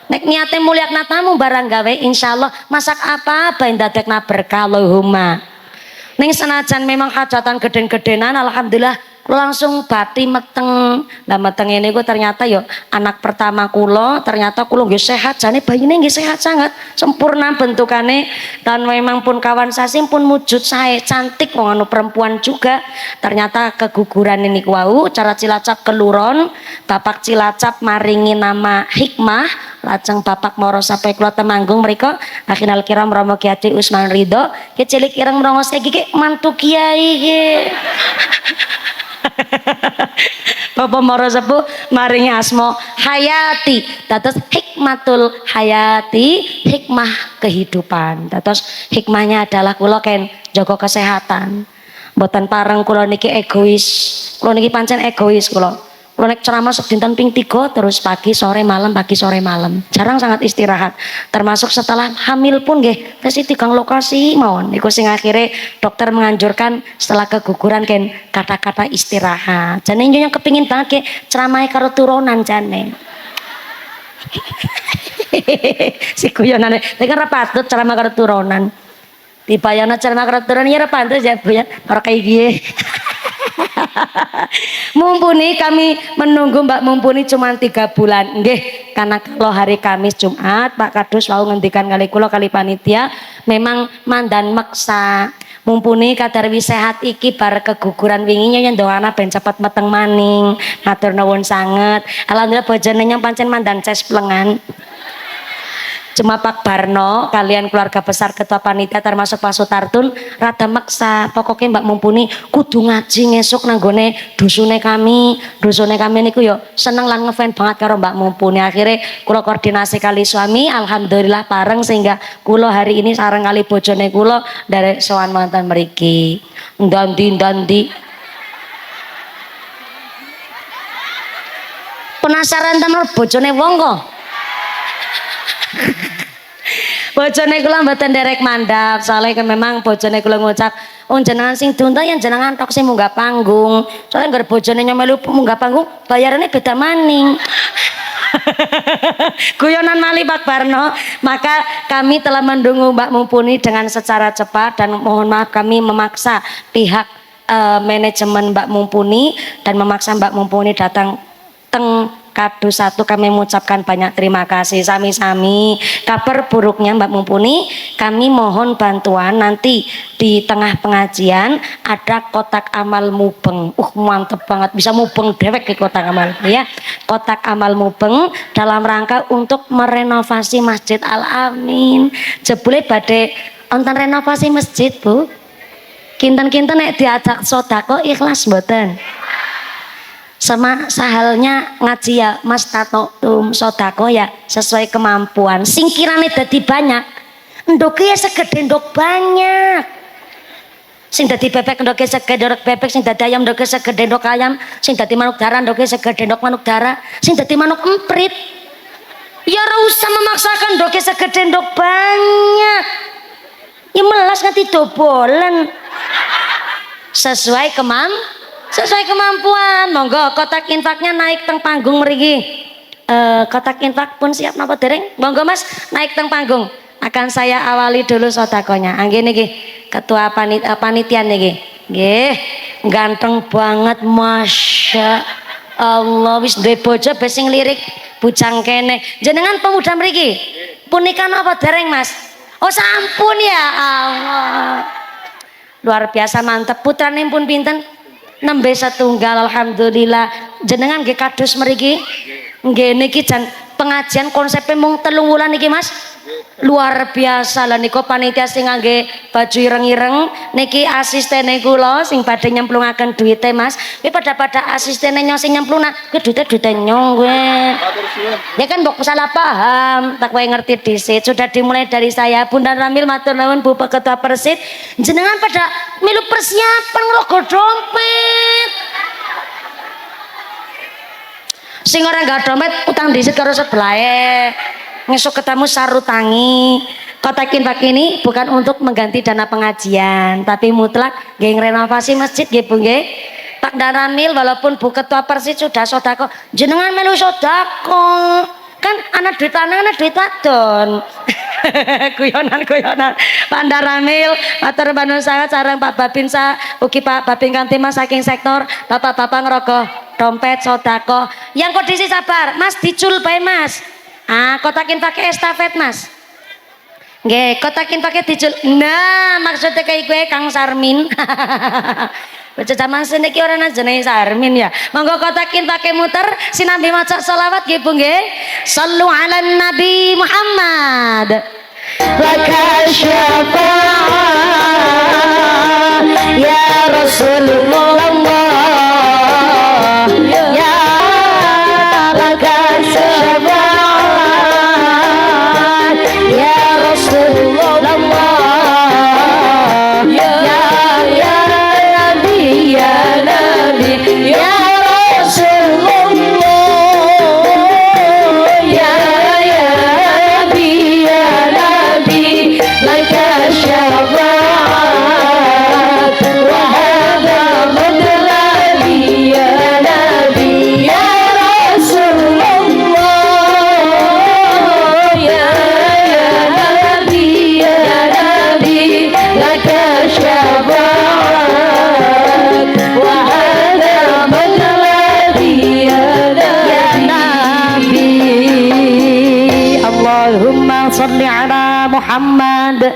nek niate mulyakna tamu barang gawe insyaallah masak apa ben dadekna berkah Allahumma. Ning senajan memang hajatan geden-gedenan alhamdulillah langsung bati meteng. Lah meteng ini ku ternyata yo anak pertama kulo ternyata kulo nggih sehat jane bayine nggih sehat sangat sempurna bentukane dan memang pun kawan sasim pun wujud sae cantik wong anu perempuan juga. Ternyata keguguran ini wau cara Cilacap keluron Bapak Cilacap maringi nama Hikmah lajeng Bapak moro sampai kula Temanggung mriko akhirnya kiram Romo Kiai Usman Ridho ki cilik ireng mrongos iki mantu kiai. Bapak Moro Sepuh maringi asma Hayati. Dados hikmatul hayati, hikmah kehidupan. Dados hikmahnya adalah kula ken jaga kesehatan. Mboten pareng kula niki egois. Kula niki pancen egois kula. Kula nek ceramah sedinten ping 3 terus pagi sore malam pagi sore malam. Jarang sangat istirahat. Termasuk setelah hamil pun nggih tes 3 lokasi mawon. Niku sing akhire dokter menganjurkan setelah keguguran ken kata-kata istirahat. Jane nyonya kepingin banget ceramahe karo turunan jane. Si guyonane, nek ora patut ceramah karo turunan. Dibayangna ceramah karo turunan ya ora pantes ya Bu ya. Ora kaya piye. Mumpuni kami menunggu Mbak Mumpuni cuma 3 bulan nggih, karena kalau hari Kamis Jumat Pak Kadus wau ngendikan kali kula kali panitia memang mandan meksa Mumpuni kadarwi sehat iki bar keguguran wingi nyen doana ben cepet meteng maning matur nuwun sanget. Alhamdulillah bojone nyang pancen mandan ces plengan. Cuma Pak Barno kalian keluarga besar ketua panitia termasuk Pak Sutartun rada maksa pokoknya Mbak Mumpuni kudu ngaji ngesuk nanggone dusune kami niku yo seneng lan ngefan banget karo Mbak Mumpuni. Akhirnya kula koordinasi kali suami alhamdulillah pareng sehingga kula hari ini sareng kali bojone kula dari sowan mantan mriki ndandi penasaran temen bojone wong kok. Bojone kula mboten derek mandap, soalnya kan memang bojone kula ngucap, "Oh jenengan sing diunta yang jenengan tok sing munggah panggung." Soalnya ngger bojone nyomelu munggah panggung, bayarannya beda maning. Guyonan mali Pak Barno. Maka kami telah mendungu Mbak Mumpuni dengan secara cepat dan mohon maaf kami memaksa pihak manajemen Mbak Mumpuni dan memaksa Mbak Mumpuni datang teng Kado 1 kami mengucapkan banyak terima kasih sami-sami. Kabar buruknya Mbak Mumpuni, kami mohon bantuan nanti di tengah pengajian ada kotak amal mubeng. Mantep banget bisa mubeng dewek ke kotak amal ya. Kotak amal mubeng dalam rangka untuk merenovasi Masjid Al Amin. Jebule badhe wonten renovasi masjid, Bu. Kinten-kinten nek diajak sedekah ikhlas mboten? Sama sahalnya ngaji ya Mas Tato sodako ya sesuai kemampuan singkirannya dadi banyak ndok ya segede ndok banyak sing dadi bebek ndok segede ndok bebek sing dadi ayam ndok segede ndok ayam sing dadi manuk darah ndok segede ndok manuk darah sing dadi manuk emprit ya ora usah memaksakan ndok segede ndok banyak ya melas nganti dobolen sesuai kemampuan. Monggo kotak infaknya naik teng panggung mriki. Kotak infak pun siap napa dereng? Monggo Mas naik teng panggung. Akan saya awali dulu sodakonya. Nggih niki ketua panitia niki. Nggih, ganteng banget Masya Allah wis duwe bojo bes sing lirik bujang kene. Jenengan pemuda mriki. Punika napa dereng Mas? Oh sampun ya Allah. Luar biasa mantep. Putrane pun pinten? Nembe setunggal alhamdulillah. Jenengan nggih kados mriki nggih niki jan pengajian konsepnya mung 3 wulan niki Mas. Luar biasa lah niku panitia sing ngangge baju ireng-ireng niki asistene kula sing badhe nyemplungaken duite Mas. Kuwi pada asistene nyong sing nyemplungna kuwi duite nyong kowe. Ya kan mbok salah paham, tak kowe ngerti dhisik. Sudah dimulai dari saya Bunda Ramil matur nuwun Bu Ketua Persid. Jenengan pada milu persiapan nglogo dompet. Sing ora gak dompet utang dhisik karo sebelahe. Ngesuk ketemu sarutangi. Kotak infak ini bukan untuk mengganti dana pengajian, tapi mutlak nggih renovasi masjid nggih Bu nggih. Pak Daramil walaupun Bu Ketua Persid sudah sodako, jenengan melu sodako. Kan anak duit lanang anak duit wadon. Guyonan Pak Daramil matur nuwun sangat sareng Pak Babinsa ugi Pak Babin Kantimas saking sektor bapak-bapak ngerogoh dompet sodako. Yang kondisi sabar Mas dicul bae Mas. Kotakin pakai estafet Mas. Nggih, kotakin pakai dicul. Nah, maksudnya kayak gue Kang Sarmin. Baca zaman seniki ora jenenge Sarmin ya. Monggo kotakin pakai muter sinambi maca selawat nggih Bu nggih. Shallu ala Nabi Muhammad. Laka syafa'a ya Rasulullah. Muhammad.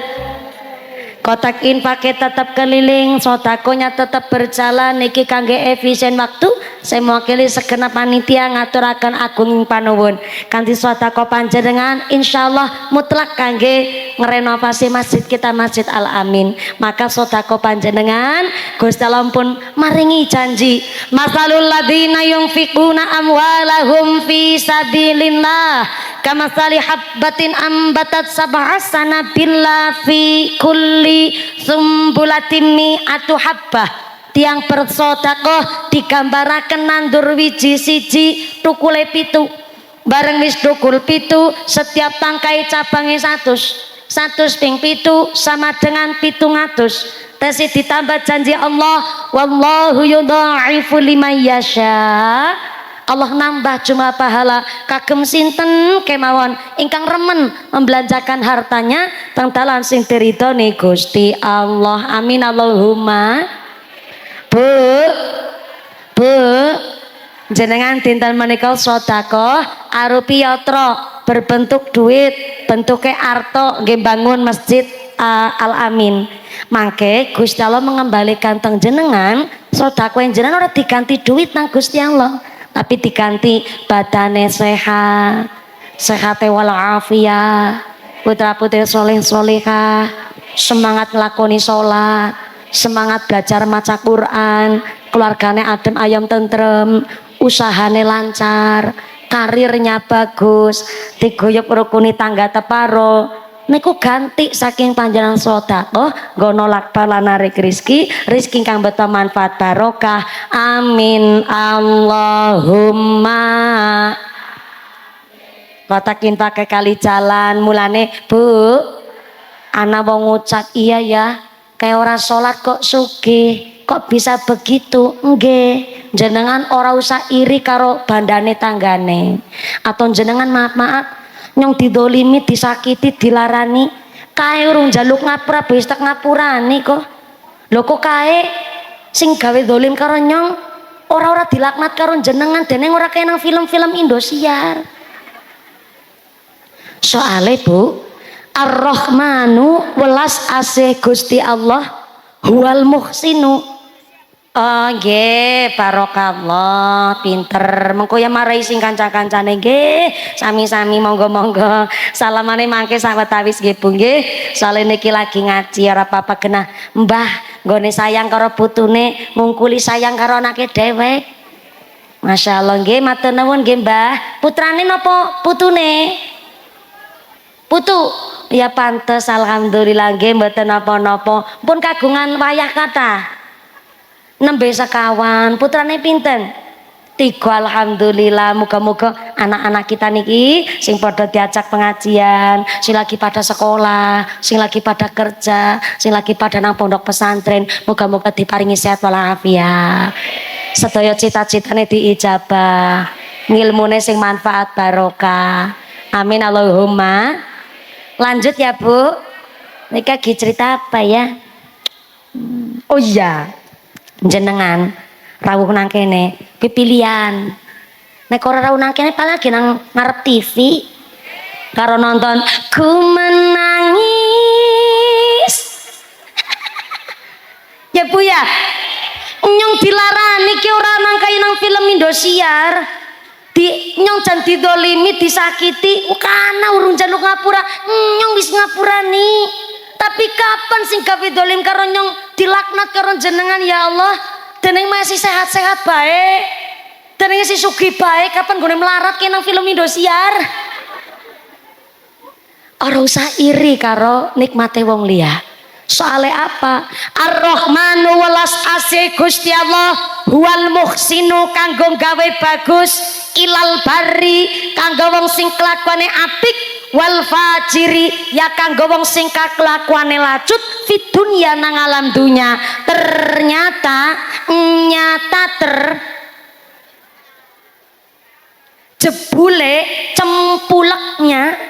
Kotak infaknya tetap keliling, sodakonya tetap berjalan. Niki kangge efisien waktu. Saya mewakili segenap panitia ngaturaken agung panuwun. Kanthi sodako panjenengan insyaallah mutlak kangge ngerenovasi masjid kita, Masjid Al Amin. Maka sodako panjenengan Gusti Allah pun maringi janji. Masalul ladzina yunfiquna amwalahum fi sabilillah kamatsali habbatin ambatat sab'a sanabila fi kulli sumbulatin mi'atu habbah. Tiang bersodakoh digambaraken nandur wiji siji tukule pitu. Bareng wis tukul pitu setiap tangkai cabangnya 100 ping pitu sama dengan 700. Tesi ditambah janji Allah, wallahu yudha'ifu liman yasha. Allah nambah jumlah pahala kagem sinten kemawon ingkang remen membelanjakan hartanya teng dalan sing diridhoni Gusti Allah. Amin Allahumma. Bu, jenengan dinten menika sedekah arupi yatra berbentuk duit, bentuknya arto nggih bangun Masjid Al Amin. Mangke Gusti Allah mengembalikan teng jenengan sedekah jenengan ora diganti duit nang Gusti Allah, tapi diganti badane sehat, sehate walafiat, putra-putri soleh solehah, semangat nglakoni sholat, semangat belajar maca Quran, keluargane adem ayam tentrem, usahane lancar, karirnya bagus, digoyop rukuni tangga teparo. Niku ganti saking panjenengan sedekah nggo nolak bala narik rizki kang beto manfaat barokah. Amin Allahumma. Kotakin pakai kali jalan mulane Bu, ana wong ngucap iya ya kayak orang sholat kok sugih, kok bisa begitu? Nggih, jenengan ora usah iri karo bandane tanggane, atau jenengan maaf nyong didolimi, disakiti, dilarani, kae urung jaluk ngapura wis tak ngapurani kok. Lho kok kae sing gawe dolim karo nyong ora dilaknat karo jenengan dene ora kaya nang film-film Indosiar. Soale Bu, Ar-Rahmanu welas asih Gusti Allah huwal muhsinu. Oh nggih, barokallah, pinter. Mengko ya marai sing kanca-kancane nggih, sami-sami monggo-monggo. Salamane mangke sawetawis nggih Bu nggih. Soale niki lagi ngaji ora apa-apa genah. Mbah, nggone sayang karo putune, ngungkuli sayang karo anake dhewek. Masyaallah nggih, matur nuwun nggih Mbah. Putrane napa putune? Putu. Ya pantes alhamdulillah nggih mboten napa-napa. Pun kagungan wayah kathah. Nembe sekawan, putrane pinten? 3 alhamdulillah. Muga-muga anak-anak kita niki sing padha diajak pengajian, sing lagi pada sekolah, sing lagi pada kerja, sing lagi pada nang pondok pesantren, muga-muga diparingi sehat walafiat. Sedaya cita-citane diijabah, ngilmune sing manfaat barokah. Amin Allahumma. Lanjut ya Bu, Nika cerita apa ya? Oh iya, jenengan rawuh nang kene pilihan. Nek ora rawuh nang kene paling lagi nang ngarep TV karo nonton Ku Menangis. Ya Bu ya, nyong dilarani ki ora nang kaya nang film Indosiar. Nyong jan didolimi, disakiti, kana urung jaluk ngapura, nyong wis ngapurani. Tapi kapan sing gawe dolim karo nyong dilaknat karo jenengan ya Allah? Deneng masih sehat-sehat baik, deneng masih sugih baik, kapan gue melarat ke nang film Indosiar? Ora usah iri karo nikmate wong liya. Soale apa? Ar-Rahmanu welas asih Gusti Allah huwal muhsinu kanggo gawe bagus ilal bari kanggo wong sing kelakuane apik wal fajiri ya kanggo wong sing kelakuane lacut fid dunya nang alam dunya. Ternyata jebule cempuleknya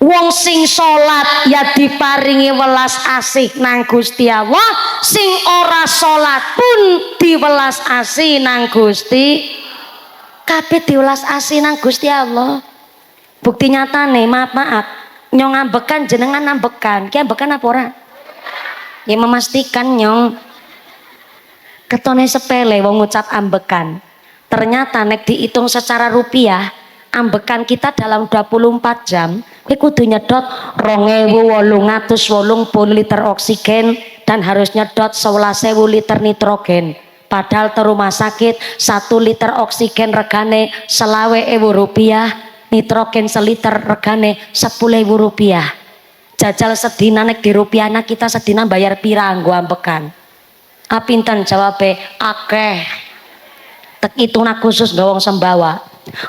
wong sing salat ya diparingi welas asih nang Gusti Allah, sing ora salat pun diwelas asih nang Gusti. Kabeh diwelas asih nang Gusti Allah. Bukti nyata nih, maaf nyong ambekan jenengan ambekan ki ambekan apa ora ya memastikan nyong ketone sepele wong ngucap ambekan ternyata nek dihitung secara rupiah ambekan kita dalam 24 jam kuwi kudu nyedot 2.880 liter oksigen dan harus nyedot 11.000 liter nitrogen. Padahal ke rumah sakit 1 liter oksigen regane Rp20.000, nitrogen seliter regane Rp10.000. Jajal sedina nek di rupiah kita sedina bayar pira nggo ambekan? Pinten jawabe akeh. Tek hitungna khusus gawang sembawa.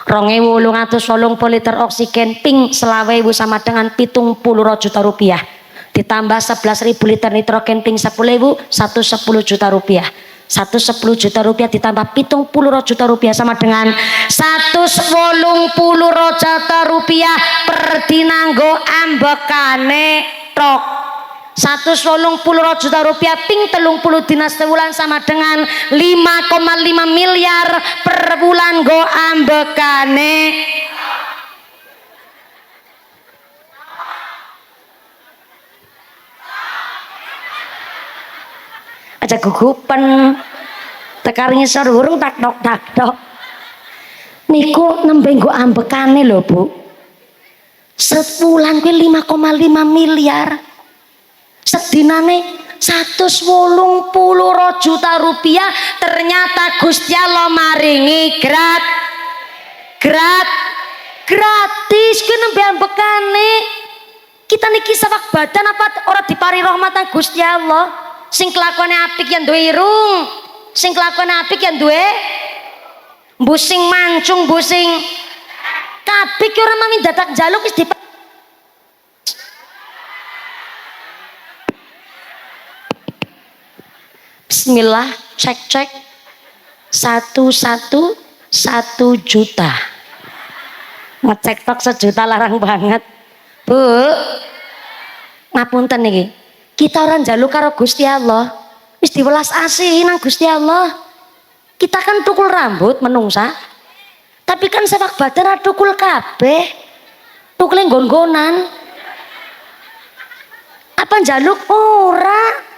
2.880 liter oksigen ping 20.000 sama dengan 70 juta rupiah. Ditambah 11.000 liter nitrogen ping 10.000 110 juta rupiah. 110 juta rupiah ditambah 70 juta rupiah sama dengan 180 juta rupiah per dina nggo ambekane tok. 180 juta rupiah ping 30 dina sebulan sama dengan 5,5 miliar per bulan nggo ambekane. Aja gugupen tekar ngisor urung tak tok niku nembe nggo ambekane lho Bu, sebulan kuwi 5,5 miliar, sedinane 180 juta rupiah. Ternyata Gusti Allah maringi gratis kuwi nembe ambekane. Kita niki sawak badan apa ora dipari rahmatan Gusti Allah. Sing kelakuane apik yang duwe irung, sing kelakuane apik yang duwe busing mancung, busing kabeh ki ora mami dadak njaluk wis dip. Bismillah, cek 1 juta. Ngecek tok 1 juta larang banget. Bu, ngapunten niki. Kita orang jaluk karo Gusti Allah wis diwelas asih nang Gusti Allah. Kita kan tukul rambut menungsa, tapi kan sepak badan tukul kabeh, tukul nggon-nggonan. Apa jaluk ora?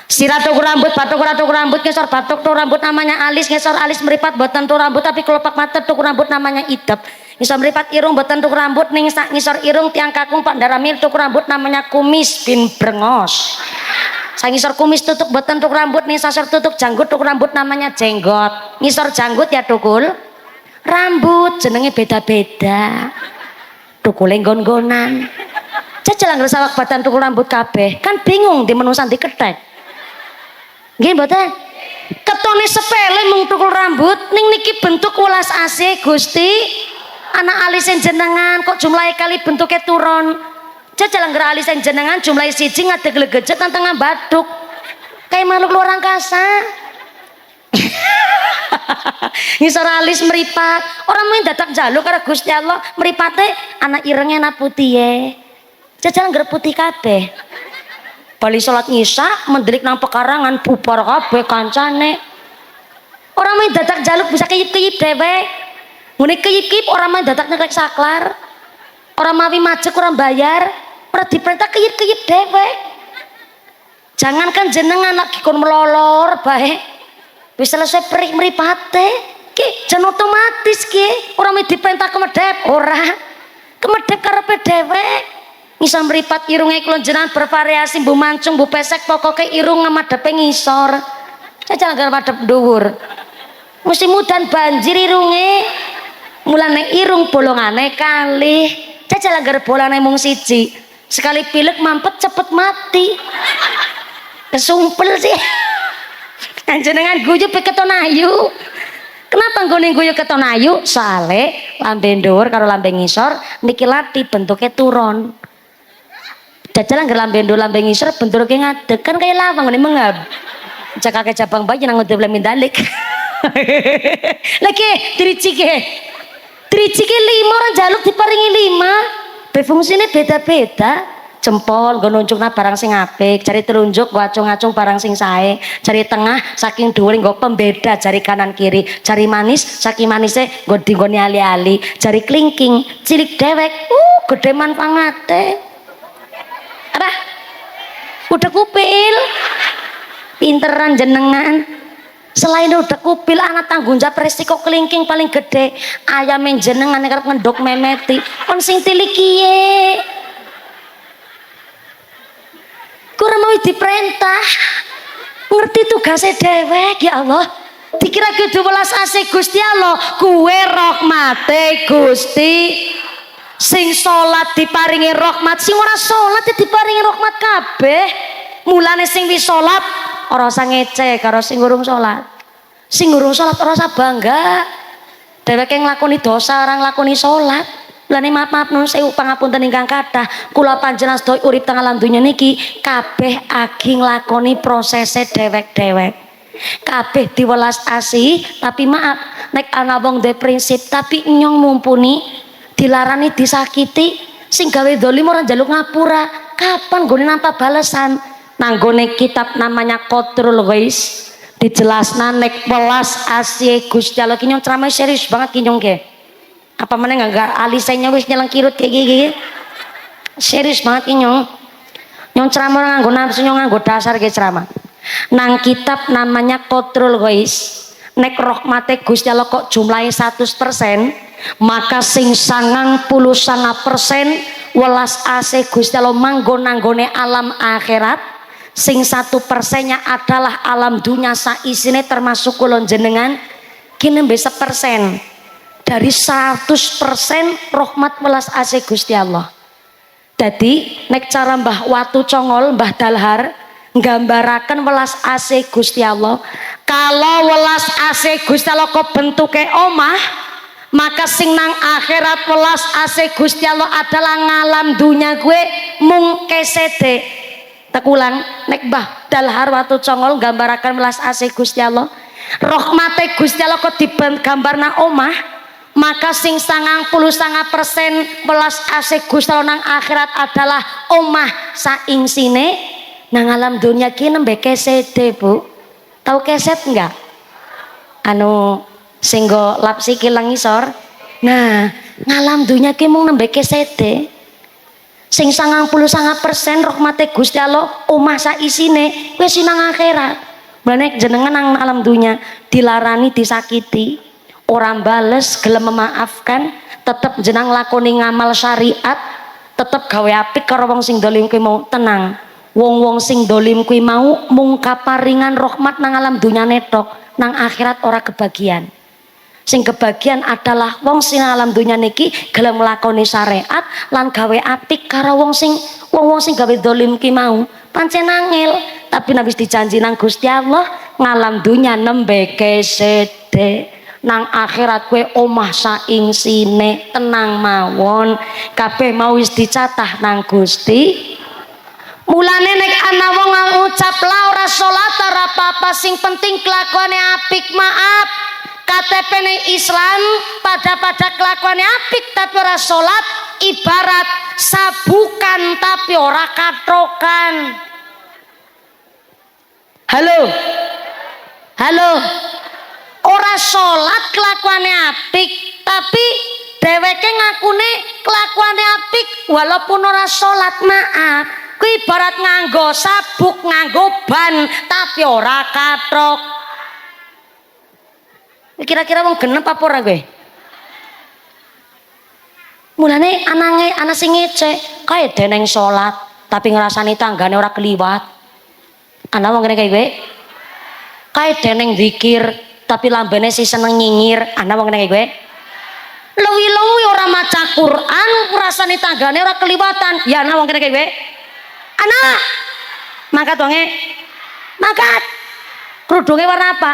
Sira tukul rambut, batuk ora tukul rambut, ngesor batuk tukul rambut namanya alis, ngesor alis meripat boten tukul rambut tapi kelopak mata tukul rambut namanya idep. Ngisor meripat irung boten tukul rambut ning sak ngisor irung tiang kakung Pak Daramil tukul rambut namanya kumis bin brengos. Sang ngisor kumis tutuk boten tukul rambut ning sasor tutuk janggut tukul rambut namanya jenggot. Ngisor janggut ya tukul rambut jenenge beda-beda. Tukule nggon-nggonan. Jajal anggere sawak badan tukul rambut kabeh, kan bingung di menungsan diketek. Nggih mboten? Ketone sepele mung tukul rambut ning niki bentuk welas asih Gusti. Anak alisen jenengan kok jumlahe kali bentuknya turun. Jajal anggere alisen jenengan jumlahe siji ngadeg legejet nang tengah bathuk. Kayak makhluk luar angkasa. Ngisor alis meripat. Orang main dadak jaluk karo Gusti Allah, mripate anak irenge ana putihe. Jajal anggere putih kabeh. Bali salat ngisya mendelik nang pekarangan bubar kabeh kancane. Orang main dadak jaluk bisa keyip-keyip dhewe. Ngene keyip-keyip orang main dadak nyeklek saklar. Orang mawi majek orang bayar, ora diperintah keyip-keyip dhewe. Jangankan jenengan lagi kon melolor bae. Wis selesai perik mripate, ki jan otomatis ki orang main diperintah kemedhep ora. Kemedhep karepe dhewe. Ngisor meripat irunge kula jenengan bervariasi bu mancung bu pesek pokoke irung ngamadhepe ngisor. Jajal anggere madhep dhuwur. Musim udan banjir irunge. Mulane irung bolongane kalih. Jajal anggere bolane mung siji. Sekali pilek mampet cepet mati. Kesumpel sih. Jenengan guyu keton ayu. Kenapa nggone guyu keton ayu? Soale lambe dhuwur karo lambe ngisor niki lati bentuke turun. Jajal anggere lambe dhuwur lambe ngisor bentuke ngadeg kan kaya lawang ngene mengab. Cakake cabang bayi nang ngedep mindalik. Lagi tricike 5 orang jaluk diparingi 5. Fungsinya beda-beda. jempol nggo nunjukna barang sing apik, jari telunjuk nggo acung-acung barang sing sae, jari tengah saking dhuwur nggo pembeda jari kanan kiri, jari manis saking manise nggo dinggone ali-ali, jari klingking cilik dewek gede manfaate. Apa? Udah kupil pinteran jenengan. Selain udah kupil anak tanggung jawab resiko kelingking paling gede ayam yang jenengan yang ngendok memeti kon sing tilik kiye kurang mau diperintah ngerti tugasnya dewek ya Allah dikira gitu welas asih Gusti Allah kuwe rahmate Gusti sing sholat diparingi rahmat sing ora sholat diparingi rahmat kabeh mulane sing wis sholat ora usah ngece karo sing urung sholat sing urung sholat ora usah bangga dheweke nglakoni dosa ora nglakoni sholat. Lane maaf nun sewu pangapunten ingkang kathah kula panjenengan sedaya urip teng alam donya niki kabeh agi nglakoni prosese dewek-dewek kabeh diwelas asih tapi maaf nek ana wong duwe prinsip tapi nyong mumpuni dilarani disakiti sing gawe dolim ora njaluk ngapura kapan gone nampa balesan nanggone kitab namanya Qatrul Ghais dijelasna nek welas asih Gusti Allah ki nyong ceramah serius banget ki nyong ge apa mana nggak alisnya wis nyelang kirut kayak gini serius banget ini nyong ceramah orang nganggo nafsu nyong nganggo dasar kayak ceramah nang kitab namanya Qatrul Ghais nek rahmate Gusti Allah kok jumlahnya 100% maka sing 99% welas asih Gusti Allah manggon nanggone alam akhirat sing 1%-nya adalah alam dunia saisine termasuk kulon jenengan kini bisa 1% dari 100% rahmat welas asih Gusti Allah. Jadi nek cara Mbah Watu Congol Mbah Dalhar nggambaraken welas asih Gusti Allah. Kalau welas asih Gusti Allah kok bentuke omah, maka sing nang akhirat welas asih Gusti Allah adalah ngalam dunya gue mung kesede. Tekulang nek Mbah Dalhar Watu Congol nggambaraken welas asih Gusti Allah. Rahmate Gusti Allah kok digambarna omah. Maka sing 99% welas asih Gusti Allah nang akhirat adalah omah saingsine nang alam dunia ki nembe kesede Bu. Tahu keset enggak? Anu sing go lap sikil lang isor. Nah, ngalam dunia ki mung nembe kesede. Sing 99% rahmate Gusti Allah omah saisine wis nang akhirat. Benek jenengan nang alam dunia dilarani disakiti. Orang bales gelem memaafkan tetep jenang lakoni ngamal syariat tetep gawe apik karo wong sing dolim kuwi mau tenang wong-wong sing dolim kuwi mau mung kaparingan rahmat nang alam dunya netok nang akhirat ora kebagian sing kebagian adalah wong sing alam dunya niki gelem lakoni syariat lan gawe apik karo wong sing gawe dolim kuwi mau pancen angel tapi nabis dijanji nang Gusti Allah ngalam dunya nembe kesede nang akhirat kue omah saingsine tenang mawon kabeh mau wis dicatah nang Gusti mulane nek ana wong ngucap la ora salat ora apa-apa sing penting kelakuane apik maaf KTP Islam pada kelakuane apik tapi ora salat ibarat sabukan tapi ora katrokan halo ora sholat kelakuannya apik tapi dheweke ngakune kelakuannya apik walaupun ora sholat maaf kuwi ibarat nganggo sabuk nganggo ban tapi ora katrok kira-kira wong genep apa ora kowe mulane ana sing ngecek kae deneng sholat tapi ngrasani tanggane ora keliwat ana wong ngene kae kowe kae deneng zikir tapi lambene si seneng nyinyir ana wong ngene gue luwi-luwi ora maca Quran ngrasani tanggane ora keliwatan ya ana wong ngene gue ana mangkat wonge mangkat kerudunge warna apa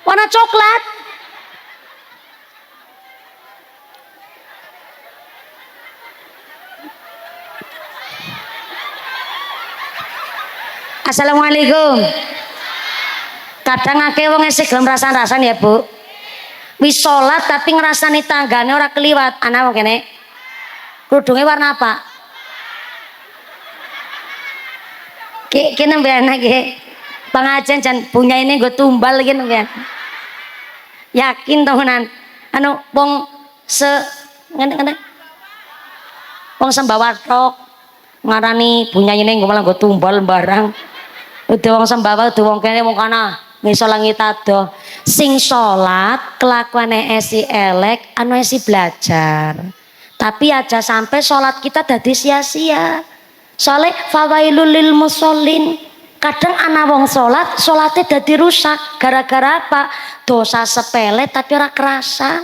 warna coklat Assalamualaikum kadang akeh wong esih gelem rasan-rasan ya Bu wis sholat tapi ngrasani tanggane ora keliwat ana wong kene kerudunge warna apa Kene mbeana nggih. Pengajian jan punya ini gue tumbal gini kan. Yakin temenan. Anu wong ngene wong sembawa tok ngarani punya ini gue malah gue tumbal barang. Udah wong sembawa udah wong kene wong kana ngiso langit ado. Sing salat kelakuane esi elek anu esi belajar. Tapi aja sampai salat kita dadi sia-sia. Soale fawailul lil musallin. Kadang anak wong salatnya dadi rusak gara-gara apa? Dosa sepele tapi ora kerasa.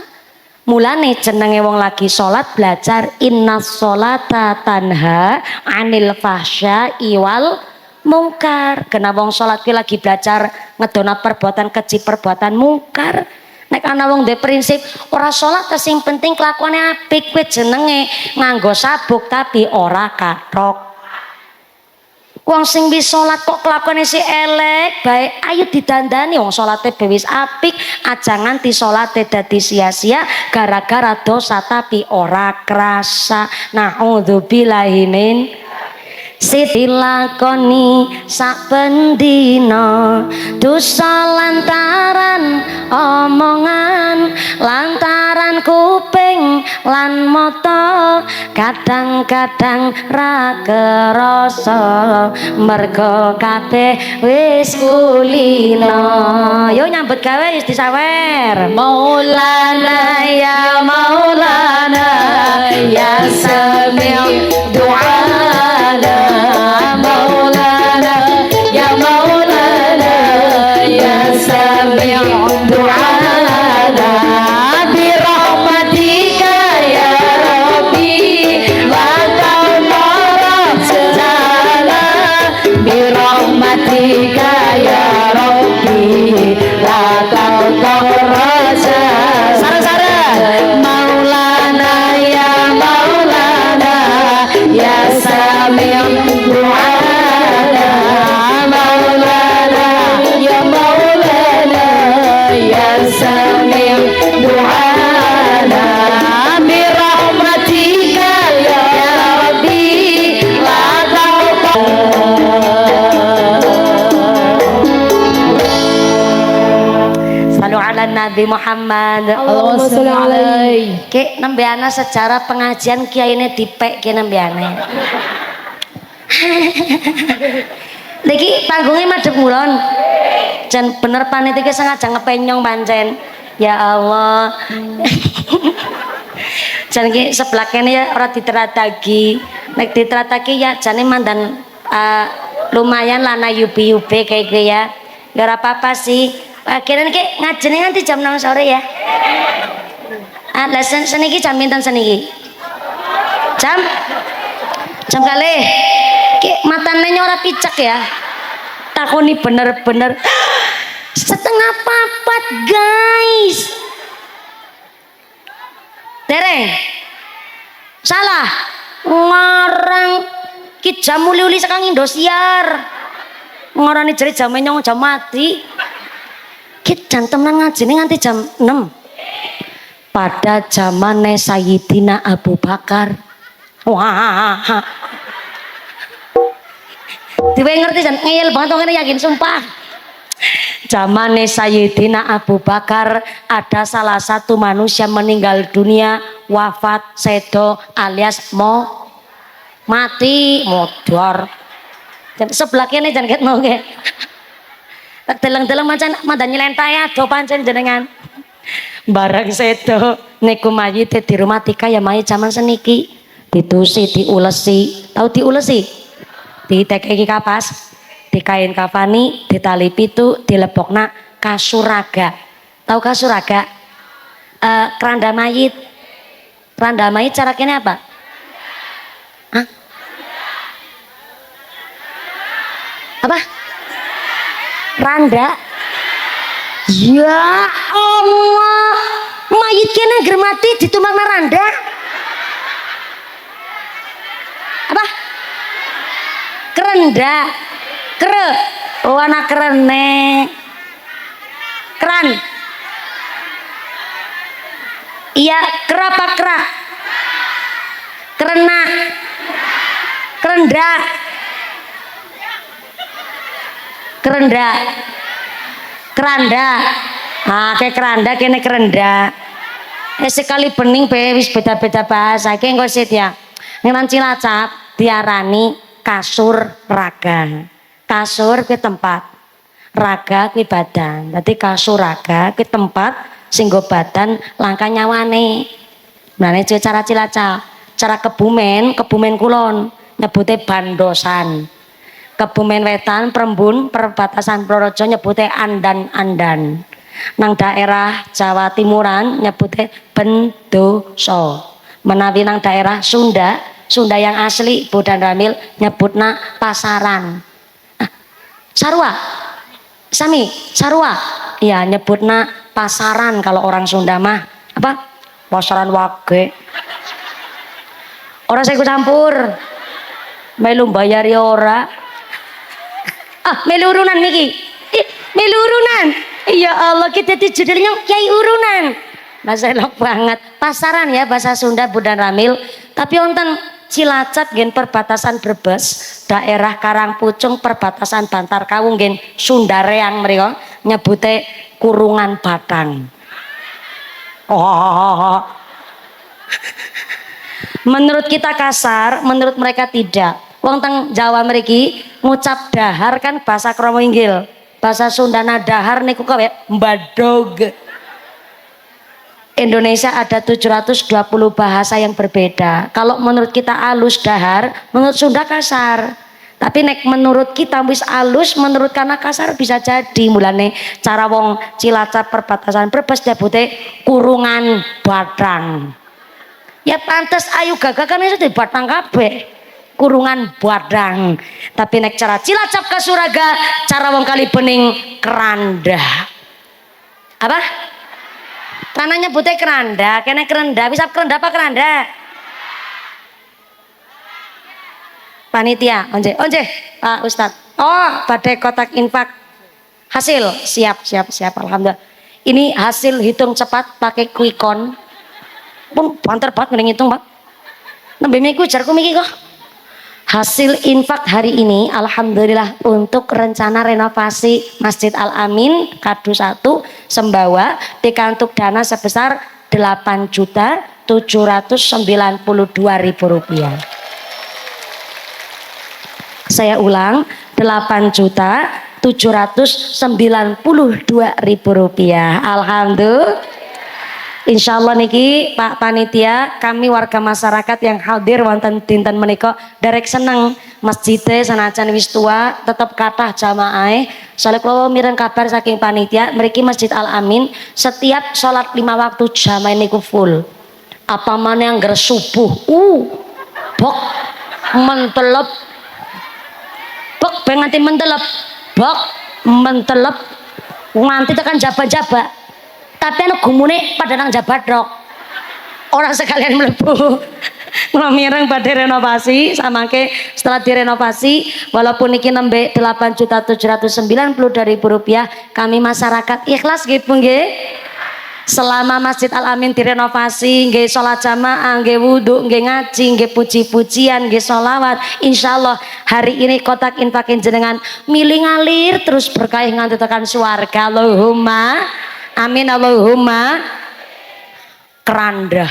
Mulane jenenge wong lagi salat belajar innas sholata tanha anil fahsya'i wal mungkar. Kena wong salat ki lagi belajar ngedona perbuatan keji perbuatan mungkar. Nek ana wong duwe prinsip ora salat sing penting kelakuane apik kuwi jenenge nganggo sabuk tapi ora kathok. Wong sing wis salat kok kelakuane si elek bae ayo didandani wong salate wis apik aja nganti salate dadi sia-sia gara-gara dosa tapi ora krasa. Naudzubillahi min Siti lakoni saben dina dosa lantaran omongan lantaran kuping lan mata kadang-kadang ra kerasa mergo kabeh wis kulina. Yo nyambut gawe wis disawer. Maulana ya Maulana ya sami' du'ana Maulana ya Maulana ya sami' du'ana bi rahmatika ya Rabbi la tawmarajana bi rahmatika ya Rabbi la tawmarajana. Sarang-sarang Maulana ya Maulana ya sami' du'ana Maulana ya Maulana ya sami' du'ana bi rahmatika ya Rabbi la Salu ala Nabi Muhammad. Allahumma sholli alaihi. Ki nembe ana sejarah pengajian kiai ini dipek ki nembe ana. Niki panggungnya madhep ngulon. Jan bener panitia sengaja ngepenyong pancen. Ya Allah. Jan ki sebelah kene ya ora diteratagi. Nek diteratagi ya jane mandan lumayan lah na yubi-yubi kayak gitu ya. Gak apa-apa sih. Akhirnya ki ngajene nanti jam 6 sore ya. Lah seniki jam pinten seniki? Jam kalih. Ki matane ora picek ya. Takoni bener-bener setengah papat guys. Dereng. Salah. Ngarang ki jam uli-uli sekang Indosiar. Ngarani jere jam nyong jam mati. Ki jan temenan ngajine nganti jam 6. Pada zamane Sayyidina Abu Bakar. Wah. Diwe ngerti jan ngeyel banget wong ngene yakin sumpah. Zamane Sayyidina Abu Bakar ada salah satu manusia meninggal dunia wafat sedo alias mati modar. Jan sebelah kene jan ketno nggih. Tak deleng-deleng mandan nyelentai ado pancen jenengan. Barang sedo niku mayit di rumah tika ya mayit zaman seniki ditusi diulesi. Tahu diulesi? Ditekeki kapas, dikain kafani, ditali pitu, dilebokna kasuraga. Tahu kasuraga? Keranda mayit. Keranda mayit cara kene apa? Hah? Apa? Randa. Ya Allah, mayit kene germati ditumbakna randa. Apa? Kerenda. Kere. Oh anak kerene. Keran. Iya, kerapa kera. Kerena. Kerenda. Kerendak. Keranda. Ah, kayak keranda kene kerenda. Sekali bening be wis beda-beda bahasa. Ki engko sit ya. Nang Cilacap diarani kasur raga. Kasur kuwi tempat, raga kuwi badan. Dadi kasur raga kuwi tempat sing nggo badan langka nyawane. Mulane cara Cilacap, cara Kebumen kulon nyebute bandosan. Kebumen wetan Prembun perbatasan Prorojo nyebute andan-andan. Nang daerah Jawa Timuran nyebute bendoso. Menawi nang daerah Sunda yang asli Bodan Ramil nyebutna pasaran. Sarua. Sami, sarua. Iya, nyebutna pasaran kalau orang Sunda mah. Apa? Pasaran wage. Ora saya ikut campur. Melu bayar ya ora. Melu urunan niki. Melu urunan. Ya Allah, kita di judulnya Kiai Urunan. Bahasa elok banget. Pasaran ya bahasa Sunda Bodan Ramil. Tapi wonten Cilacap gen perbatasan Brebes, daerah Karangpucung perbatasan Bantar Kawung gen Sundareang mriko nyebute kurungan batang. Menurut kita kasar, menurut mereka tidak. Wong teng Jawa mriki ngucap dahar kan bahasa kromo inggil. Bahasa Sundana dahar niku kowe mbadog. Indonesia ada 720 bahasa yang berbeda. Kalau menurut kita alus dahar, menurut Sunda kasar. Tapi nek menurut kita wis alus, menurut kana kasar bisa jadi. Mulane cara wong Cilacap perbatasan Brebes nyebute kurungan batang. Ya pantes ayu gagah kan itu di batang kabeh. Kurungan badang. Tapi nek cara Cilacap ke Suraga, cara wong kali bening keranda. Apa? Tanah nyebutnya keranda, kena keranda, bisa keranda apa keranda? Panitia, onje, Pak Ustadz. Oh, badai kotak infak hasil, siap, alhamdulillah. Ini hasil hitung cepat pakai quickcon. Pun banter banget mending hitung Pak. Nembe miku jarku miki kok. Hasil infak hari ini alhamdulillah untuk rencana renovasi Masjid Al Amin Kadu 1 Sembawa dikantuk dana sebesar Rp8.792.000. Saya ulang, Rp8.792.000. Alhamdulillah. Insya Allah niki Pak Panitia, kami warga masyarakat yang hadir wonten dinten menika derek seneng masjidnya senajan wis tua tetap kathah jamaah. Soalnya kalau mireng kabar saking panitia, mriki Masjid Al Amin setiap sholat 5 waktu jamaah niku full. Apa mana yang ger subuh, bok mentelep, bok nganti mentelep, bok mentelep nganti tekan jaba-jaba. Tapi anu gumune pada nang jabat rok. Orang sekalian mlebu. Mireng badhe renovasi samangke setelah direnovasi walaupun niki nembe Rp8.792.000 kami masyarakat ikhlas nggih Bu nggih. Selama Masjid Al Amin direnovasi nggih salat jamaah, nggih wudu, nggih ngaji, nggih puji-pujian, nggih sholawat. Insyaallah hari ini kotak infakin jenengan milih ngalir terus berkah nganti tekan swarga. Allahumma amin Allahumma. Keranda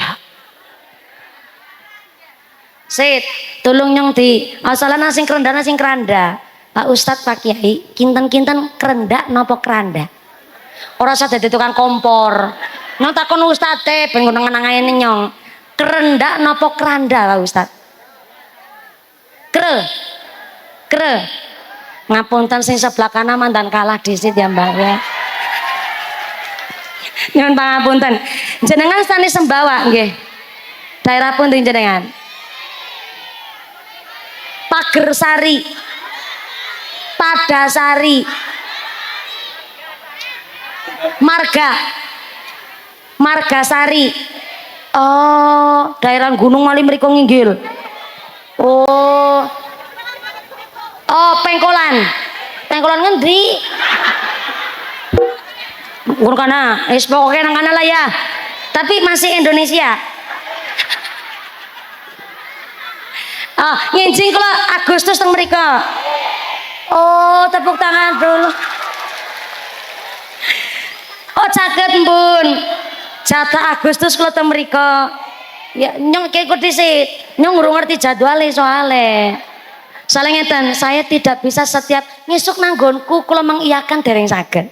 sit tulung nyong di asalana sing keranda sing keranda Pak Ustadz Pak Kiai kinten-kinten kerenda nopo keranda ora usah dadi tukang kompor nang takon Ustadz teh ben ngenang-nangane nyong kerenda nopo keranda Pak Ustadz kre ngapunten sing sebelah kanan mantan kalah disit ya Mbak ya. Nyuwun pangapunten. Jenengan sani Sembawa nggih. Daerah pundi jenengan? Pagersari. Padasari. Margasari. Oh, daerah Gunung Mali mriko nginggil. Oh, Pengkolan. Pengkolan ngendi? Bukan kana, pokoknya nang kana lah ya. Tapi masih Indonesia. Nginjing kula Agustus teng mriko. Oh, tepuk tangan dulu. Oh, caket Mbun. Jatah Agustus kula teng mriko. Ya, nyong ikut dhisik. Nyong urung ngerti jadwale soalnya. Soalnya ngeten, saya tidak bisa setiap ngisuk nanggonku kula mengiyakan dereng saged.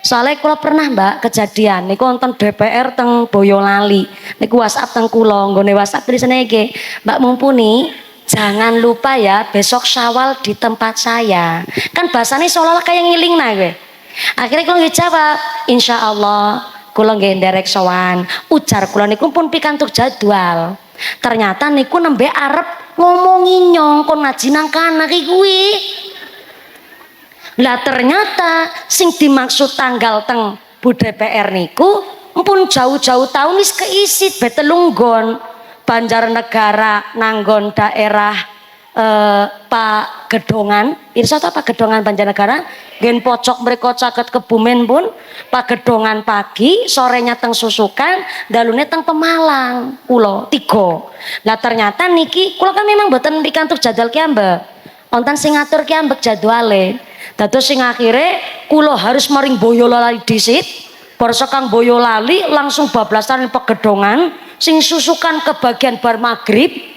Soalnya kula pernah Mbak kejadian niku wonten DPR teng Boyolali. Niku WhatsApp teng kula, nggone WhatsApp tulisane iki, Mbak mumpuni jangan lupa ya besok Syawal di tempat saya. Kan bahasanya seolah-olah kayak ngilingna gue. Akhirnya kula jawab, insya Allah kula nggih nderek sowan. Ujar kula niku pun pikantuk jadwal. Ternyata niku nembe arep ngomongi nyong kon ngaji nang kana ki kuwi. Lah ternyata sing dimaksud tanggal teng Bu DPR niku pun jauh-jauh tahun wis keisi betelunggon Banjarnegara nanggon daerah Pak Gedongan, irsa ta Pak Gedongan Banjarnegara, gen pojok mereka caket Kebumen pun Pak Gedongan pagi, sorenya teng Susukan, dalune teng Pemalang, kulo 3. Lah ternyata niki kulo kan memang mboten pikantuk jadwal ki ambek. Wonten sing ngatur ki ambek jadwale. Dados sing akhire kulo harus maring Boyolali dhisit. Bar sekang Boyolali langsung bablasan Pegedongan, sing Susukan ke bagian bar magrib.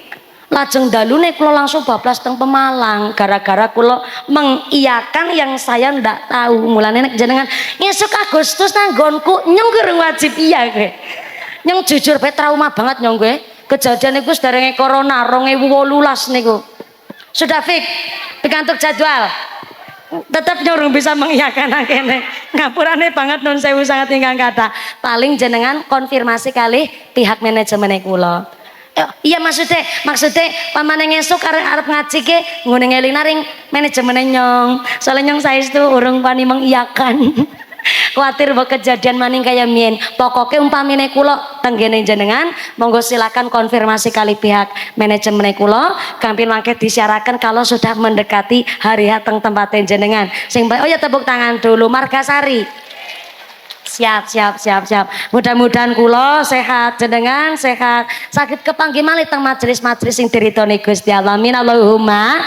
Lajeng dalune kulo langsung bablas teng Pemalang gara-gara kulo mengiyakan yang saya ndak tahu. Mulane nek jenengan ngesuk Agustus nanggonku nyong kurang wajib iya kowe. Nyong jujur bae trauma banget nyong kowe. Kejadian niku sederenge corona 2018 niku. Sudah fix pikantuk jadwal. Tetap nyurung bisa mengiyakan kene. Ngapurane banget nun sewu sangat ingkang kata. Paling jenengan konfirmasi kali pihak manajemen kula. Iya maksudnya pamane ngesuk arep ngaji ke ngene ngeling naring manajemen nyong. Soalnya nyong saestu urung wani mengiyakan. Kuatir mbok kejadian maning kaya mien. Pokoknya umpamine kula tenggene jenengan, monggo silakan konfirmasi kali pihak manajemen kula. Gampil mangke disiarakan kalau sudah mendekati hari hateng tempatin jenengan. Sing oh ya tepuk tangan dulu Margasari. Siap. Mudah-mudahan kula sehat jenengan sehat. Sakit kepanggih malih teng majelis-majelis sing diridhoni Gusti Allah. Amin Allahumma.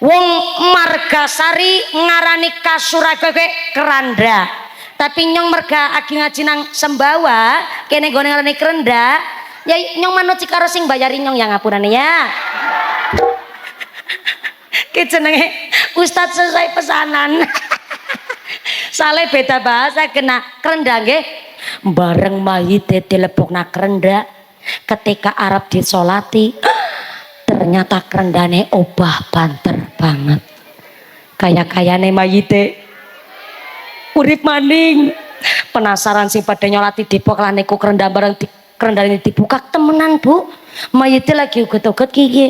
Wong Margasari ngarani Kasuragawe keranda. Tapi nyong merga agi ngaji nang Sembawa kene gone ngarani kerenda. Ya nyong manut karo sing bayari nyong ya ngapurane ya. Ki jenenge Ustaz selesai pesanan. Soalnya beda bahasa kena kerenda nggih. Bareng mayite dilebokna kerenda ketika Arab disolati ternyata kerendane obah banter banget. Kaya-kayane mayite urip maning. Penasaran sing pada nyolati dipok lan niku kerenda bareng kerendane dibuka temenan Bu. Mayite lagi uget-uget gigi.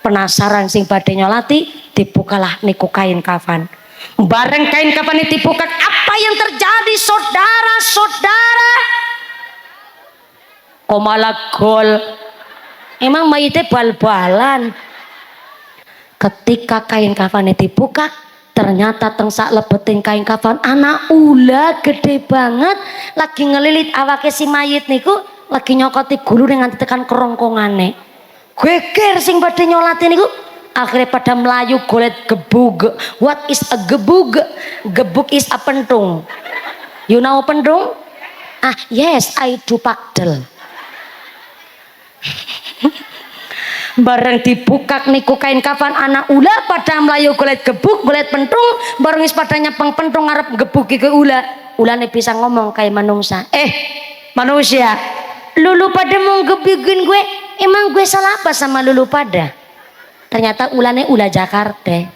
Penasaran sing pada nyolati dibukalah niku kain kafan. Bareng kain kafan dibuka, apa yang terjadi saudara-saudara? Kok malah gol? Emang mayitnya bal-balan. Ketika kain kafan dibuka, ternyata tengsak lebetin kain kafan anak ula gede banget lagi ngelilit awake si mayit niku lagi nyokoti gulu dengan tekan kerongkongane. Geger sing pada nyolati niku akhirnya pada melayu golet gebug. What is a gebug? Gebug is a pentung. You know pentung? Ah yes, I do pakdel. Bareng dibuka niku kain kafan anak ula pada melayu golet gebug, golet pentung. Bareng is pada nyepeng pentung ngarep gebug ke ula. Ulane bisa ngomong kayak manungsa. Manusia, lulu pada mau gebugin gue. Emang gue salah apa sama lulu pada? Ternyata ulane ula Jakarta.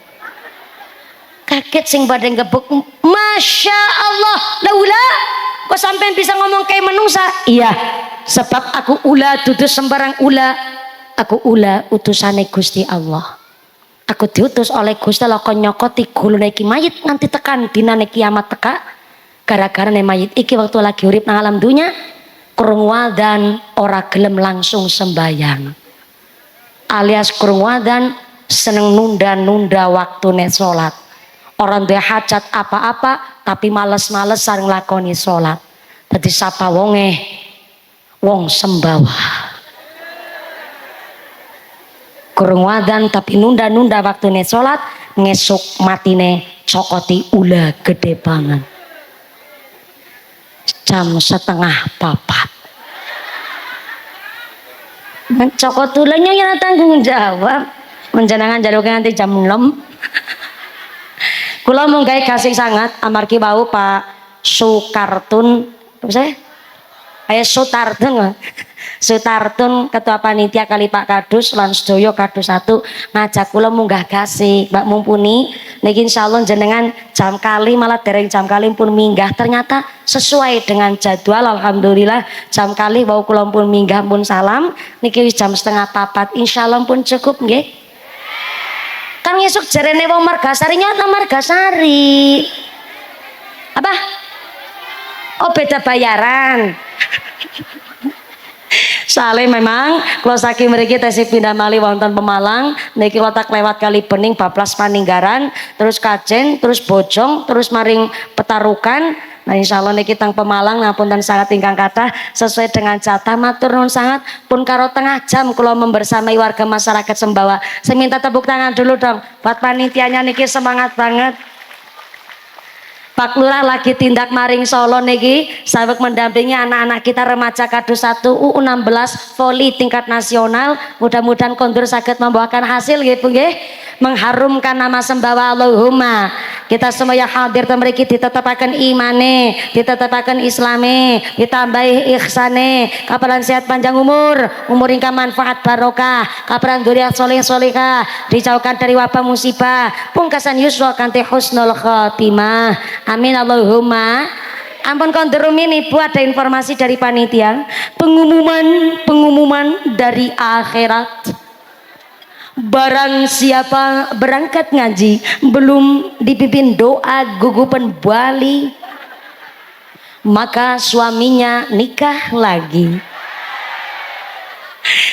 Kaget sing pada gebuk. Masya Allah. Lah ula kok sampai bisa ngomong kayak menungsa? Iya, sebab aku ula dudu sembarang ula. Aku ula utusane Gusti Allah. Aku diutus oleh Gusti Allah kon nyokoti gulune iki mayit nganti tekan dinane kiamat teka. Gara-gara ne mayit iki waktu lagi urip nang alam dunya krungu adzan ora gelem langsung sembayang. Alias kurung wadan seneng nunda-nunda waktune sholat. Orang duwe hajat apa-apa tapi males-males sareng lakoni sholat. Dadi sapa wonge wong Sembawa. kurang wadan tapi nunda-nunda waktune sholat, ngesuk matine cokoti ula gede banget jam 3:30 cokot ulanya yang tanggung jawab menjenengan jaluk nanti jam 6 kula munggahe kasih sangat amargi wau Pak Sukartun apa saya Sutartun ketua panitia kali Pak Kadus lan sedaya Kadus 1 ngajak kula munggah gasik Mbak mumpuni niki insyaallah jenengan jam kali malah dereng jam kali pun minggah ternyata sesuai dengan jadwal alhamdulillah jam kali wau kula pun minggah pun salam niki jam 3:30 insyaallah pun cukup nggih kan ngesuk jarene wong Margasari nyata Margasari apa oh beda bayaran Saleh memang kalau saking mriki tesih pindah malih wonten Pemalang niki letak lewat Kali Bening bablas Paninggaran terus Kajen terus Bojong terus maring Petarukan nah insyaallah niki teng Pemalang ngapunten sangat ingkang kathah sesuai dengan jatah matur nuwun sangat pun karo tengah jam kula membersamai warga masyarakat Sembawa saya minta tepuk tangan dulu dong buat panitianya niki semangat banget Pak Lurah lagi tindak maring Solo niki sabek mendampingi anak-anak kita remaja Kadus 1 U16 voli tingkat nasional mudah-mudahan kondur saged membuahkan hasil nggih Bu nggih mengharumkan nama Sembawa Allahumma kita semua yang hadir mriki ditetapaken imane ditetapaken islame ditambahi ihsane kapalan sehat panjang umur ingkang manfaat barokah kapalan dzurriyyah sholih sholihah dijauhkan dari wabah musibah pungkasan yusra kanthi husnul khotimah amin Allahumma ampun kondur ini Bu ada informasi dari panitia pengumuman dari akhirat barang siapa berangkat ngaji belum dipimpin doa gugupan Bali maka suaminya nikah lagi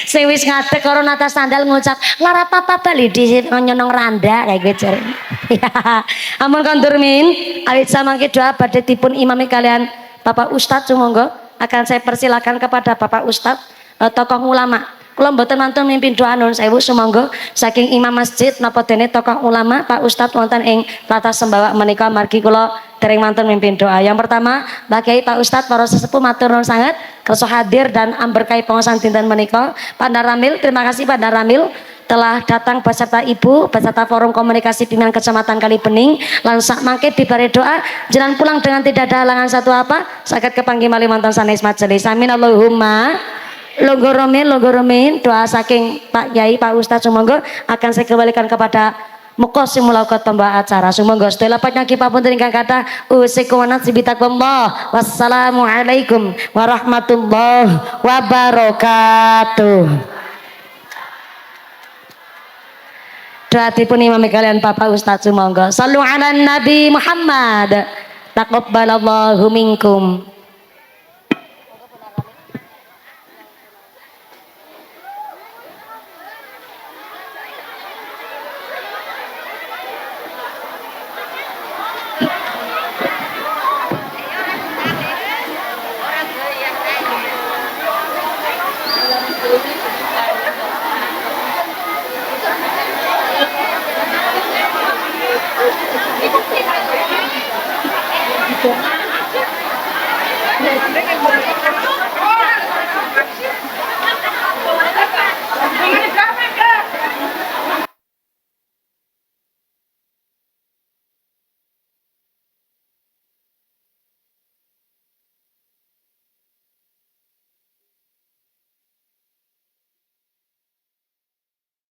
saya wis ngadeg karo nata sandal ngucap lara papa Bali di nyonong randa kayak gitu ya ampun kondur min awit samangke doa badhe dipun imami kalian Bapak Ustadz sumangga akan saya persilakan kepada Bapak Ustadz tokoh ulama kula mboten mantun mimpin doa nuwun sewu sumangga saking imam masjid napa dene tokoh ulama Pak Ustadz wonten ing tlatah Sembawa menika margi kula dereng mantun mimpin doa. Yang pertama Mbak Kiai Pak Ustadz para sesepuh matur nuwun sangat kersa hadir dan amberkahi pengawasan dinten menika. Pak Daramil terima kasih Pak Daramil telah datang beserta Ibu beserta forum komunikasi pimpinan Kecamatan Kali Bening lan sak mangke dibare doa jenengan pulang dengan tidak ada halangan satu apa saged kepanggih malih wonten sanes majelis amin Allahumma Logoromin doa saking Pak Yai Pak Ustadz sumangga akan saya kembalikan kepada muka simulakot pembawa acara sumangga setelah nyaki papunten ingkang kathah usikum wa nasibitakumullah wassalamualaikum warahmatullahi wabarakatuh. Doa dipun imami kalian Bapak Ustadz sumangga sallu ala Nabi Muhammad taqabbalallahu minkum.